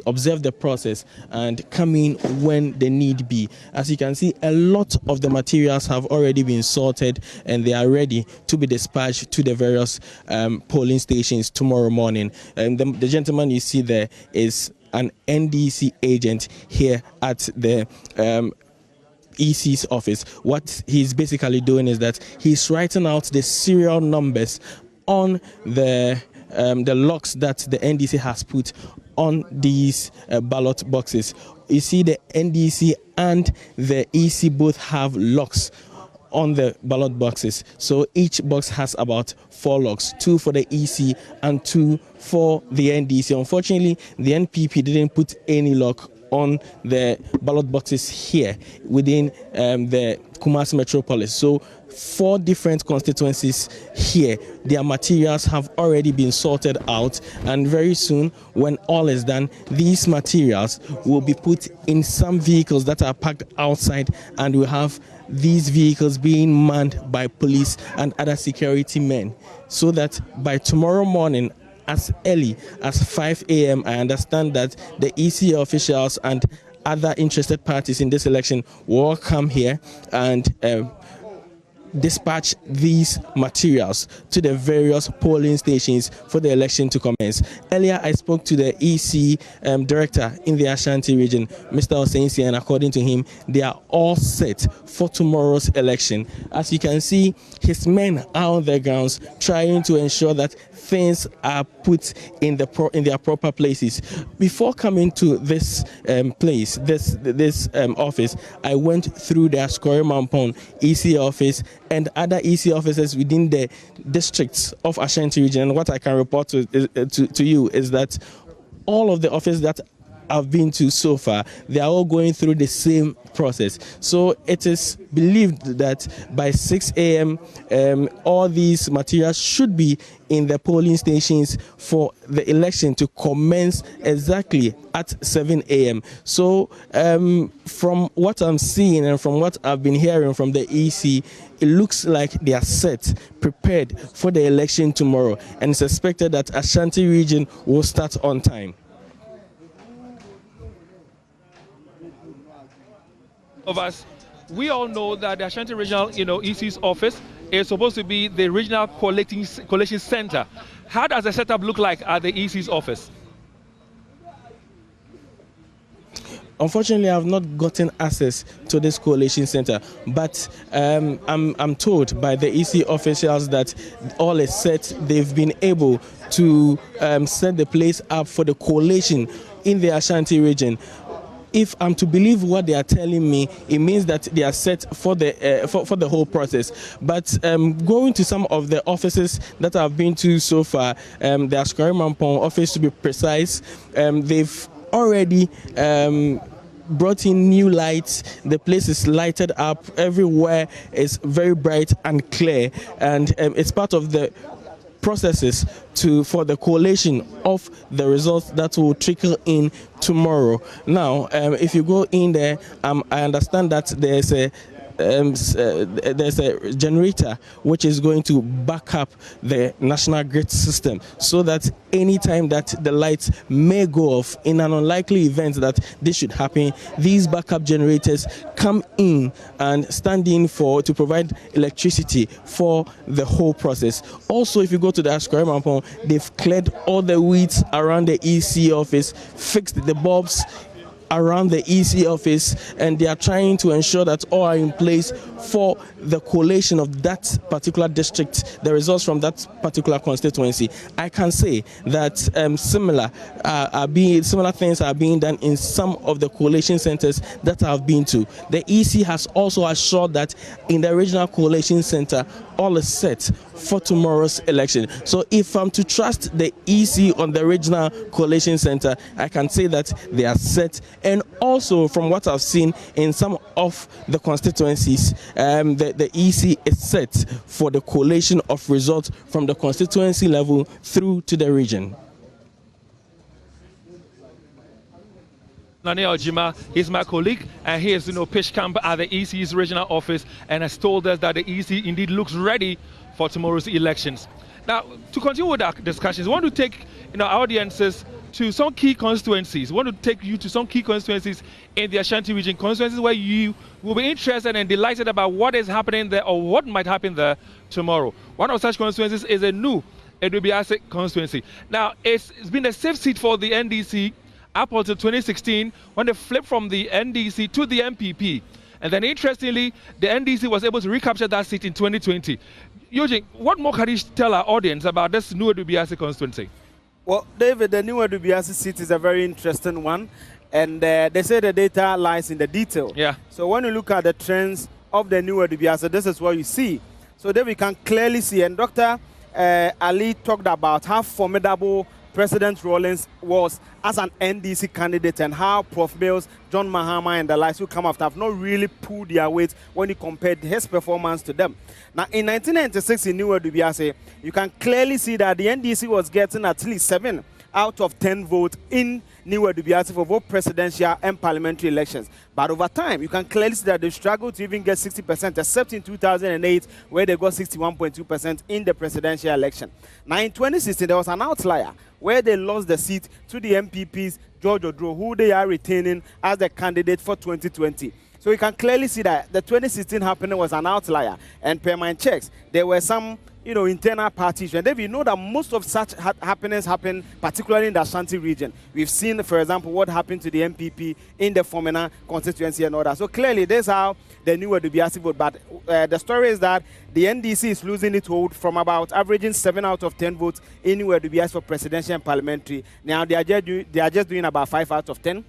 observe the process and come in when the need be. As you can see, a lot of the materials have already been sorted and they are ready to be dispatched to the various polling stations tomorrow morning. And the gentleman you see there is an NDC agent here at the EC's office. What he's basically doing is that he's writing out the serial numbers on the locks that the NDC has put on these ballot boxes. You see, the NDC and the EC both have locks on the ballot boxes. So each box has about 4 locks, 2 for the EC and 2 for the NDC. Unfortunately, the NPP didn't put any lock on the ballot boxes here within the Kumasi metropolis. So 4 different constituencies here, their materials have already been sorted out, and very soon, when all is done, these materials will be put in some vehicles that are parked outside, and we'll have these vehicles being manned by police and other security men, so that by tomorrow morning, as early as 5 a.m., I understand that the EC officials and other interested parties in this election will come here and dispatch these materials to the various polling stations for the election to commence. Earlier, I spoke to the EC director in the Ashanti region, Mr. Osensi, and according to him, they are all set for tomorrow's election. As you can see, his men are on the grounds trying to ensure that things are put in their proper places. Before coming to this this office, I went through the Ascori Mampong EC office and other EC offices within the districts of Ashanti region. And what I can report to you is that all of the offices that I've been to so far, they are all going through the same process. So it is believed that by 6 a.m. all these materials should be in the polling stations for the election to commence exactly at 7 a.m. So from what I'm seeing and from what I've been hearing from the EC, it looks like they are set, prepared for the election tomorrow, and it's expected that Ashanti region will start on time. Of us, we all know that the Ashanti Regional, EC's office is supposed to be the regional coalition center. How does the setup look like at the EC's office? Unfortunately, I have not gotten access to this coalition center, but I'm told by the EC officials that all is set. They've been able to set the place up for the coalition in the Ashanti region. If I'm to believe what they are telling me, it means that they are set for the whole process. But going to some of the offices that I've been to so far, the Ascori Mampong office to be precise, they've already brought in new lights. The place is lighted up. Everywhere is very bright and clear, and it's part of the processes for the collation of the results that will trickle in tomorrow. Now, if you go in there, I understand that there's a generator which is going to back up the national grid system, so that anytime that the lights may go off, in an unlikely event that this should happen, these backup generators come in and stand in to provide electricity for the whole process. Also, if you go to the Ascori Mampong, they've cleared all the weeds around the EC office, fixed the bulbs, around the EC office, and they are trying to ensure that all are in place for the collation of that particular district, the results from that particular constituency. I can say that similar things are being done in some of the collation centers that I've been to. The EC has also assured that in the regional collation center, all is set for tomorrow's election. So if I'm to trust the EC on the regional collation center, I can say that they are set. And also from what I've seen in some of the constituencies, the EC is set for the collation of results from the constituency level through to the region. Nani Ojima, he's my colleague, and he is, pitch camp at the EC's regional office, and has told us that the EC indeed looks ready for tomorrow's elections. Now, to continue with our discussions, we want to take our audiences to some key constituencies. We want to take you to some key constituencies in the Ashanti region, constituencies where you will be interested and delighted about what is happening there or what might happen there tomorrow. One of such constituencies is a new Edubiase constituency. Now, it's been a safe seat for the NDC up until 2016 when they flipped from the NDC to the MPP. And then interestingly, the NDC was able to recapture that seat in 2020. Eugene, what more can you tell our audience about this new Edubiase constituency? Well, David, the new Edubiase seat is a very interesting one. And they say the data lies in the detail. Yeah. So when you look at the trends of the new Edubiase, this is what you see. So there we can clearly see, and Dr. Ali talked about how formidable President Rawlings was as an NDC candidate and how Prof. Mills, John Mahama and the likes who come after have not really pulled their weight when you compared his performance to them. Now, in 1996 in New Edubiase, you can clearly see that the NDC was getting at least 7 out of 10 votes in New Edubiase for both presidential and parliamentary elections. But over time, you can clearly see that they struggled to even get 60%, except in 2008, where they got 61.2% in the presidential election. Now, in 2016, there was an outlier where they lost the seat to the MPP's George Odro, who they are retaining as the candidate for 2020. So you can clearly see that the 2016 happening was an outlier. And per my checks, there were some internal parties. And then we know that most of such happenings happen particularly in the Ashanti region. We've seen, for example, what happened to the MPP in the Fomena constituency and all that. So clearly, that's how the new Edubiase vote. But the story is that the NDC is losing its hold from about averaging 7 out of 10 votes in New Edubiase for presidential and parliamentary. Now they are just doing about 5 out of 10.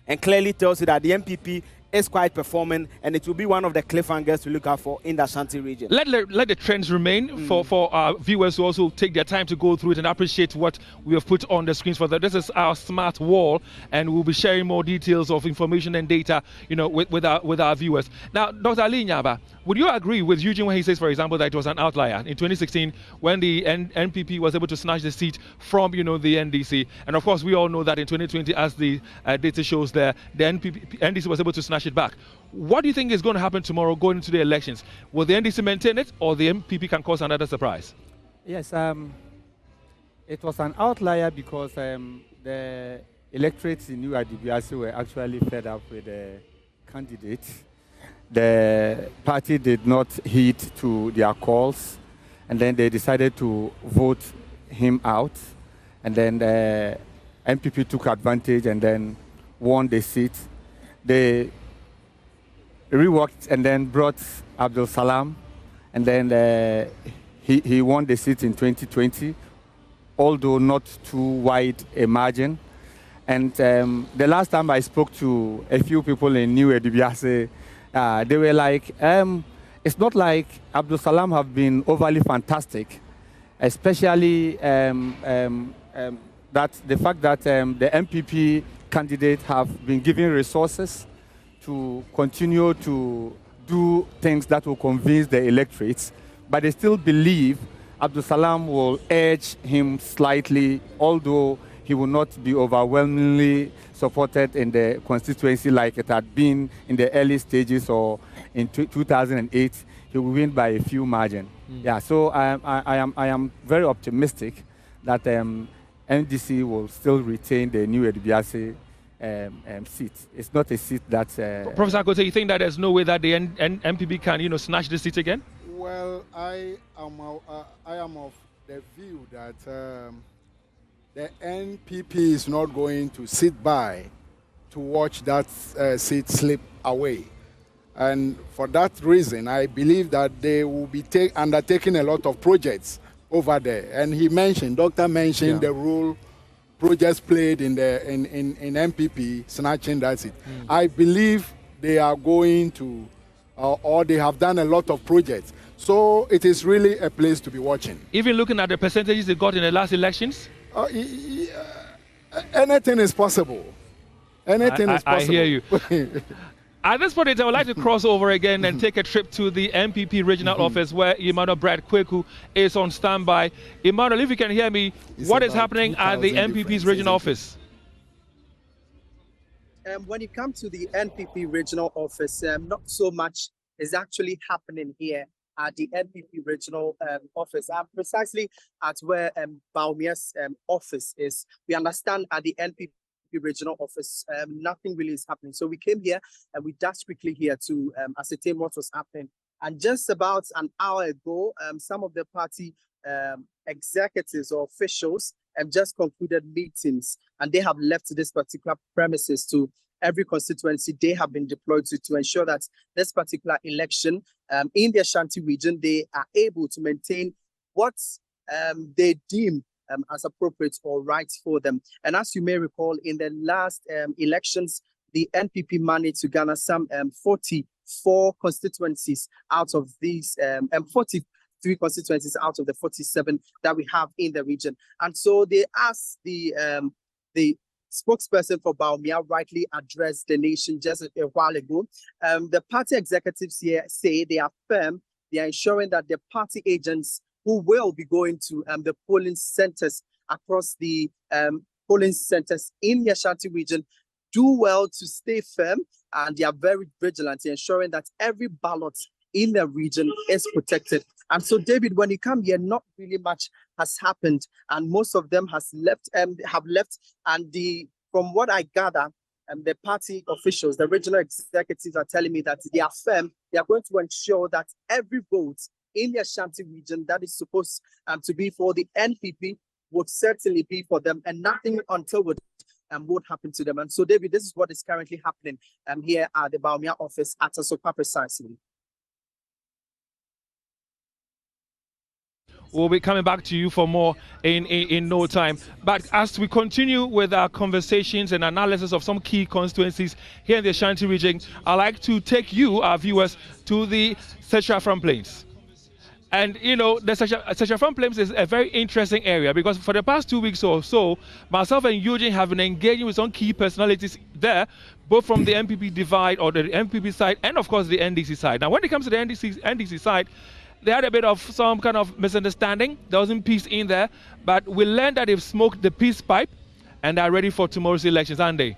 And clearly tells you that the MPP is quite performing, and it will be one of the cliffhangers to look out for in the Ashanti region. Let the trends remain for our viewers to also take their time to go through it and appreciate what we have put on the screens for them. This is our smart wall, and we'll be sharing more details of information and data, with our viewers. Now, Dr. Ali Nyaba, would you agree with Eugene when he says, for example, that it was an outlier in 2016 when the NPP was able to snatch the seat from, the NDC? And of course, we all know that in 2020, as the data shows there, the NDC was able to snatch it back. What do you think is going to happen tomorrow going into the elections? Will the NDC maintain it, or the MPP can cause another surprise? Yes, it was an outlier because the electorates in New Edubiase were actually fed up with the candidate. The party did not heed to their calls, and then they decided to vote him out. And then the MPP took advantage and then won the seat. They reworked and then brought Abdul Salam, and then he won the seat in 2020, although not too wide a margin. And the last time I spoke to a few people in New Edubiase, they were like, it's not like Abdul Salam have been overly fantastic, especially that the fact that the MPP candidates have been given resources to continue to do things that will convince the electorates, but they still believe Abdul Salam will edge him slightly, although he will not be overwhelmingly supported in the constituency like it had been in the early stages or in 2008. He will win by a few margin. Yeah, so I am very optimistic that NDC will still retain the New Edubiase seat. It's not a seat that... Professor Akote, you think that there's no way that the MPP can, snatch the seat again? Well, I am of the view that the NPP is not going to sit by to watch that seat slip away. And for that reason, I believe that they will be undertaking a lot of projects over there. And Doctor mentioned the role projects played in MPP, snatching that seat. I believe they are going to, or they have done a lot of projects. So it is really a place to be watching. Even looking at the percentages they got in the last elections? Anything is possible. Anything is possible. I hear you. At this point, I would like to cross over again and take a trip to the MPP regional office where Emmanuel Brad Kweku is on standby. Emmanuel, if you can hear me, what is happening at the MPP's regional office? When you come to the NPP regional office, not so much is actually happening here at the NPP regional office. Precisely at where Baumia's office is. We understand at the NPP regional office, nothing really is happening. So we came here and we dashed quickly here to ascertain what was happening. And just about an hour ago, some of the party executives or officials have just concluded meetings, and they have left this particular premises to every constituency. They have been deployed to ensure that this particular election in the Ashanti region, they are able to maintain what they deem as appropriate or right for them. And as you may recall, in the last elections, the NPP managed to garner some 44 constituencies out of these 43 constituencies out of the 47 that we have in the region. And so they asked the spokesperson for Baumia rightly addressed the nation just a while ago. The party executives here say they are firm. They are ensuring that the party agents who will be going to the polling centers across the polling centers in the Ashanti region do well to stay firm, and they are very vigilant in ensuring that every ballot in the region is protected. And so, David, when you come here, not really much has happened, and most of them have left. And from what I gather, the party officials, the regional executives are telling me that they are firm. They are going to ensure that every vote in the Ashanti region that is supposed to be for the NPP would certainly be for them, and nothing until would happen to them. And so, David, this is what is currently happening here at the Baumia office at Asokwa precisely. We'll be coming back to you for more in no time. But as we continue with our conversations and analysis of some key constituencies here in the Ashanti region, I'd like to take you, our viewers, to the Sechafram Plains. And, you know, the Sechafram Plains is a very interesting area because for the past 2 weeks or so, myself and Eugene have been engaging with some key personalities there, both from the MPP divide or the MPP side and, of course, the NDC side. Now, when it comes to the NDC side, they had a bit of some kind of misunderstanding. There wasn't peace in there, but we learned that they've smoked the peace pipe and are ready for tomorrow's elections, aren't they?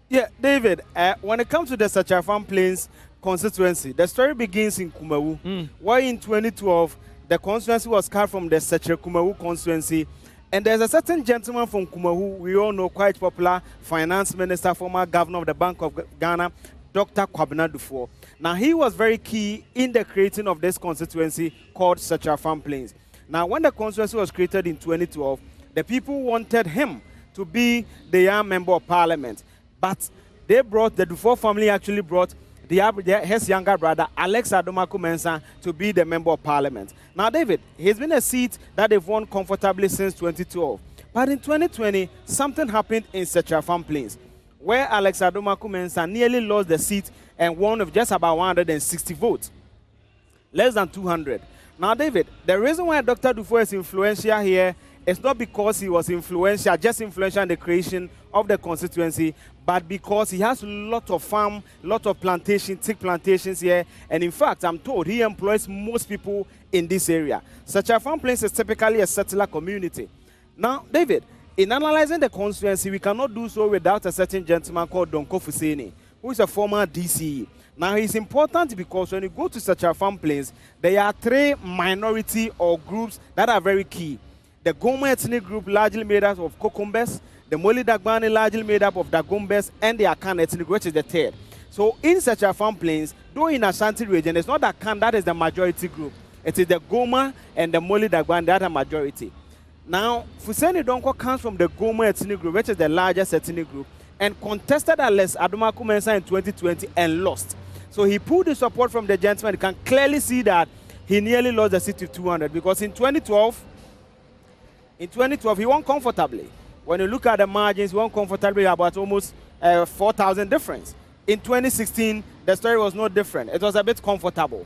Yeah, David, when it comes to the Sechafram Plains constituency, the story begins in Kumawu, where in 2012, the constituency was cut from the Kumawu constituency. And there's a certain gentleman from Kumawu, we all know, quite popular, finance minister, former governor of the Bank of Ghana, Dr. Kwabena Dufour. Now, he was very key in the creating of this constituency called Sechafram Plains. Now, when the constituency was created in 2012, the people wanted him to be the young member of parliament. But they brought, the Dufour family actually brought his younger brother, Alex Adomaku Mensah, to be the member of parliament. Now, David, he's been a seat that they've won comfortably since 2012. But in 2020, something happened in Sechafram Plains, where Alex Adomaku Mensah nearly lost the seat and won with just about 160 votes, less than 200. Now, David, the reason why Dr. Dufour is influential here is not because he was influential, just influential in the creation of the constituency, but because he has a lot of farm, lot of plantations, teak plantations here. And in fact, I'm told he employs most people in this area. Sechafram Plains is typically a settler community. Now, David, in analyzing the constituency, we cannot do so without a certain gentleman called Donko Fuseni, who is a former DCE. Now, he's important because when you go to Sechafram Plains, there are three minority or groups that are very key. The Goma ethnic group, largely made up of Kokombes, the Moli Dagbani, largely made up of Dagombes, and the Akan ethnic group, which is the third. So, in Sechafram Plains, though in Ashanti region, it's not Akan that is the majority group. It is the Goma and the Moli Dagbani that are majority. Now, Fuseni Donko comes from the Goma ethnic group, which is the largest ethnic group. and contested Alex Adumaku Mensah in 2020 and lost. So he pulled the support from the gentleman. You can clearly see that he nearly lost the seat to 200 because in 2012, he won comfortably. When you look at the margins, he won comfortably about almost 4,000 difference. In 2016, the story was no different. It was a bit comfortable.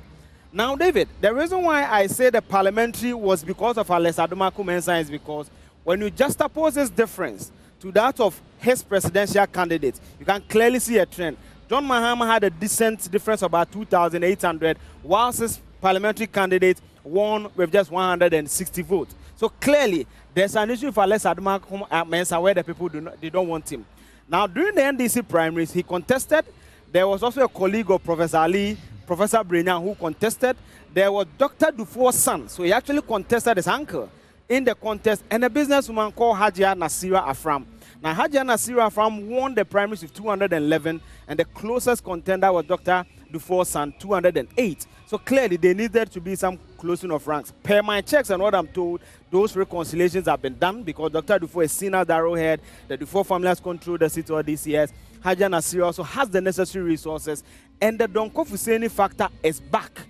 Now, David, the reason why I say the parliamentary was because of Alex Adumaku Mensah is because when you juxtapose this difference to that of his presidential candidate, you can clearly see a trend. John Mahama had a decent difference of about 2,800, whilst his parliamentary candidate won with just 160 votes. So clearly, there's an issue for Alex Adumaku Mensah where the people they don't want him. Now, during the NDC primaries, he contested. There was also a colleague of Professor Ali, Professor Brenyan, who contested. There was Dr. Dufour's son, so he actually contested his uncle in the contest, and a businesswoman called Hajia Nasira Afram. Now, Hajia Nasira Afram won the primaries with 211, and the closest contender was Dr. Dufour's son, 208. So clearly, there needed to be some closing of ranks. Per my checks and what I'm told, those reconciliations have been done because Dr. Dufour is seen as the arrowhead. The Dufour family has controlled the city all these years. Hajia Nasira also has the necessary resources, and the Donko Fuseni factor is back,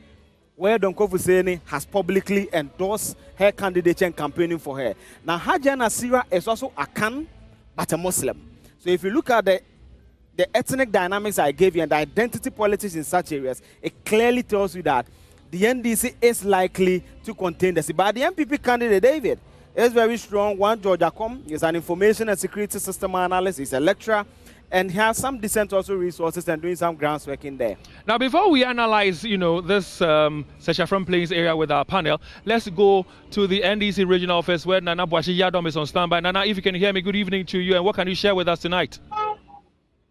where Donko Fuseni has publicly endorsed her candidature and campaigning for her. Now, Hajia Nasira is also a Khan, but a Muslim. So if you look at the ethnic dynamics I gave you and the identity politics in such areas, it clearly tells you that the NDC is likely to contain the seat. But the MPP candidate, David, is very strong. One, Georgia Com is an information and security system analyst. He's a lecturer. And he has some decent also resources and doing some groundwork in there. Now, before we analyze, this Sesha from Plains area with our panel, let's go to the NDC regional office where Nana Boashi Yadom is on standby. Nana, if you can hear me, good evening to you. And what can you share with us tonight?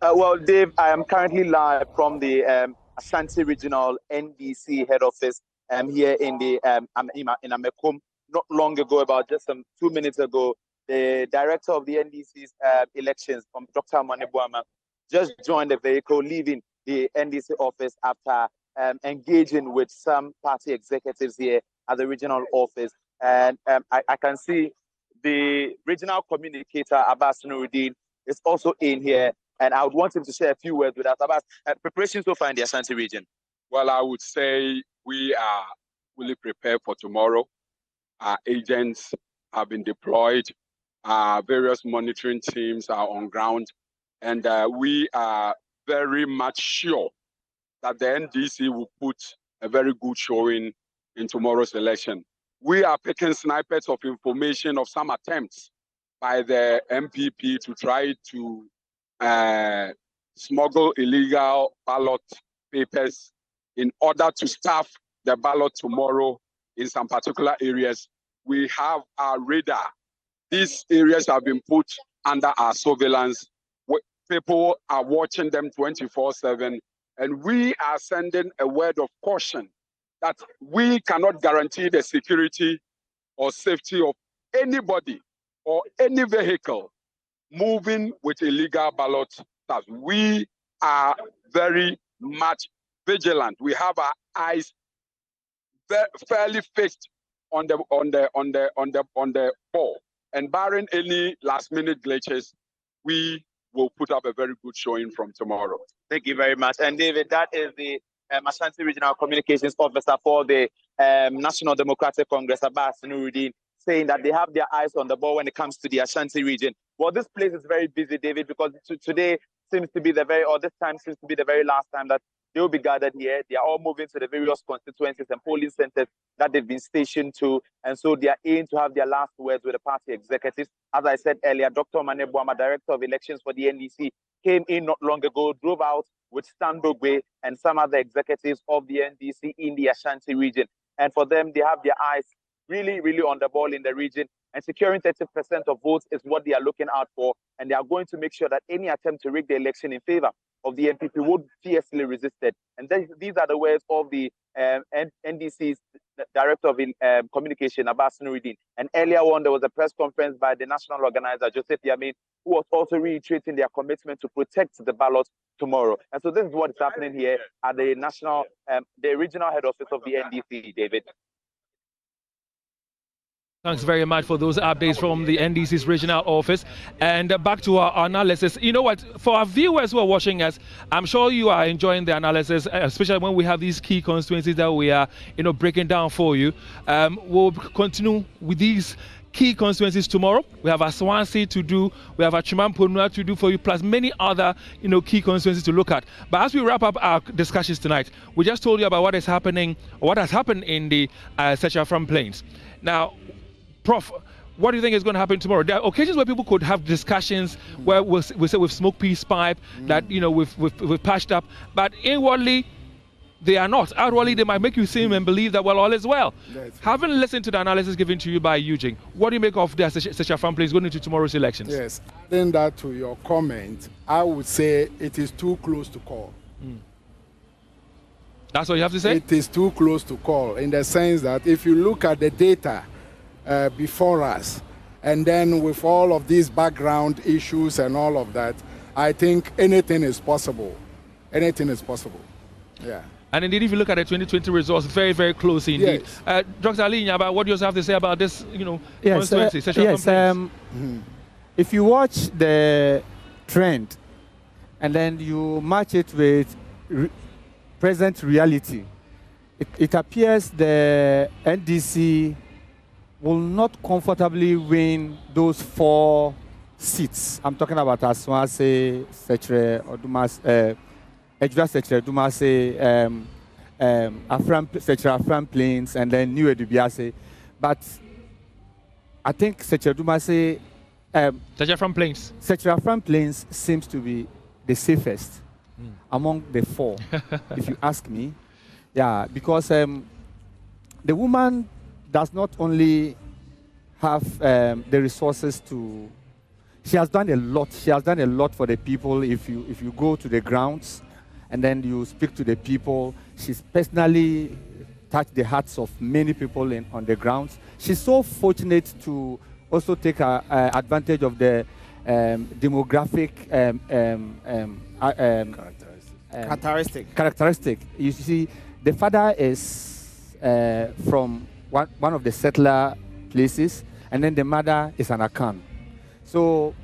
Well, Dave, I am currently live from the Ashanti Regional NDC head office here in the in Amekum. Not long ago, about just 2 minutes ago, the director of the NDC's elections, Dr. Manebuama, just joined the vehicle, leaving the NDC office after engaging with some party executives here at the regional office. And I can see the regional communicator, Abbas Nuruddin, is also in here. And I would want him to share a few words with us about preparations so far in the Ashanti region. Well, I would say we are fully prepared for tomorrow. Our agents have been deployed. Various monitoring teams are on ground. And we are very much sure that the NDC will put a very good showing in tomorrow's election. We are picking snippets of information of some attempts by the MPP to try to smuggle illegal ballot papers in order to staff the ballot tomorrow in some particular areas. We have our radar. These areas have been put under our surveillance. People are watching them 24/7, and we are sending a word of caution that we cannot guarantee the security or safety of anybody or any vehicle moving with illegal ballot stuff. We are very much vigilant. We have our eyes fairly fixed on the ball, and barring any last-minute glitches, we will put up a very good showing from tomorrow. Thank you very much. And David, that is the Ashanti Regional Communications Officer for the National Democratic Congress, Abbas Nuruddin, saying that they have their eyes on the ball when it comes to the Ashanti region. Well, this place is very busy, David, because today seems to be this time seems to be the very last time that they will be gathered here. They are all moving to the various constituencies and polling centers that they've been stationed to. And so they are aiming to have their last words with the party executives. As I said earlier, Dr. Manebuama, Director of Elections for the NDC, came in not long ago, drove out with Stan Dogbe and some other executives of the NDC in the Ashanti region. And for them, they have their eyes really, really on the ball in the region. And securing 30% of votes is what they are looking out for. And they are going to make sure that any attempt to rig the election in favor of the NPP would fiercely resisted. And these are the words of the NDC's Director of Communication, Abbas Nuruddin. And earlier on, there was a press conference by the national organizer, Joseph Yamin, who was also reiterating their commitment to protect the ballot tomorrow. And so this is what is happening here at the the regional head office of the NDC, David. Thanks very much for those updates from the NDC's regional office. And back to our analysis. You know what? For our viewers who are watching us, I'm sure you are enjoying the analysis, especially when we have these key constituencies that we are, breaking down for you. We'll continue with these key constituencies tomorrow. We have Ashanti to do, we have Chimamponua to do for you, plus many other, key constituencies to look at. But as we wrap up our discussions tonight, we just told you about what is happening, or what has happened in the Sechafram Plains. Now, Prof, what do you think is going to happen tomorrow? There are occasions where people could have discussions where we say we've smoked peace pipe, that we've patched up, but inwardly they are not. Outwardly they might make you seem and believe that all is well. Having listened to the analysis given to you by Eugene, what do you make of the Sechafram Plains going into tomorrow's elections? Yes, adding that to your comment, I would say it is too close to call. That's what you have to say? It is too close to call, in the sense that if you look at the data before us, and then with all of these background issues and all of that, I think anything is possible. Anything is possible. Yeah. And indeed, if you look at the 2020 results, very, very close indeed. Yes. Dr. Ali Nyaba, what do you also have to say about this, constituency? If you watch the trend and then you match it with present reality, it appears the NDC will not comfortably win those 4 seats. I'm talking about Ashanti, Sechere, Odumas, Ejura Sechere, Dumase, Afram Plains, and then New Edubiase. But I think Sechere Dumase, Sechere Plains seems to be the safest among the 4, if you ask me. Yeah, because the woman does not only have the resources to. She has done a lot. She has done a lot for the people. If you go to the grounds and then you speak to the people, she's personally touched the hearts of many people on the grounds. She's so fortunate to also take advantage of the demographic characteristic. You see, the father is from one of the settler places, and then the mother is an Akan. So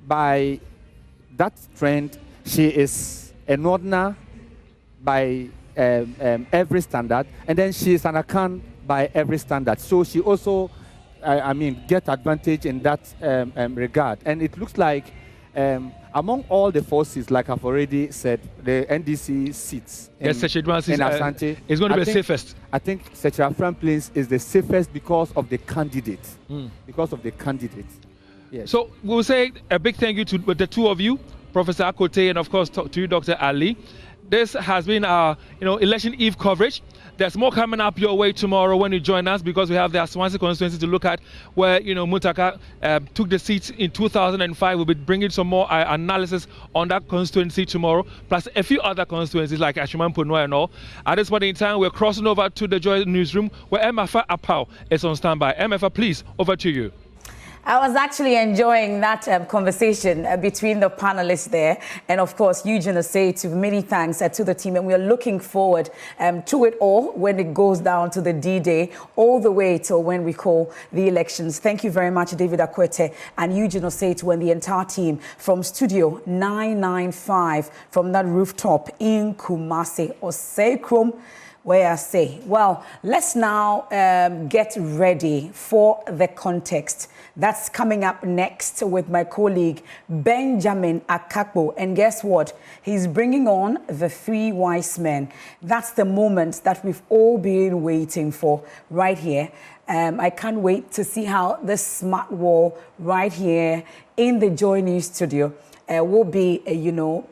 by that trend, she is a Northerner by every standard, and then she is an Akan by every standard. So she also, get advantage in that regard. And it looks like among all the forces, like I've already said, the NDC seats in Ashanti is going to be the safest. I think Sechafram Plains is the safest because of the candidate. Because of the candidate. Yes. So we'll say a big thank you to the 2 of you, Professor Akote, and of course to you, Dr. Ali. This has been our election eve coverage. There's more coming up your way tomorrow when you join us, because we have the Ashanti constituency to look at, where Mutaka took the seats in 2005. We'll be bringing some more analysis on that constituency tomorrow, plus a few other constituencies like Chimamponua and all. At this point in time, we're crossing over to the Joy newsroom, where Emefa Apau is on standby. Emefa, please, over to you. I was actually enjoying that conversation between the panelists there. And of course, Eugene Osei, many thanks to the team. And we are looking forward to it all when it goes down to the D-Day, all the way till when we call the elections. Thank you very much, David Akwete and Eugene Osei, and the entire team from Studio 995 from that rooftop in Kumasi. Osei Krom, where I say, well, let's now get ready for the context. That's coming up next with my colleague Benjamin Akakpo. And guess what? He's bringing on the 3 wise men. That's the moment that we've all been waiting for right here. I can't wait to see how this smart wall right here in the Joy News studio will be,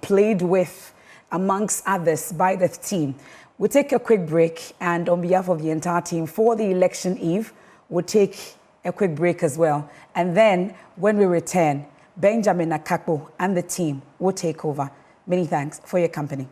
played with amongst others by the team. We'll take a quick break, and on behalf of the entire team for the election eve, we'll take a quick break as well. And then when we return, Benjamin Akakpo and the team will take over. Many thanks for your company.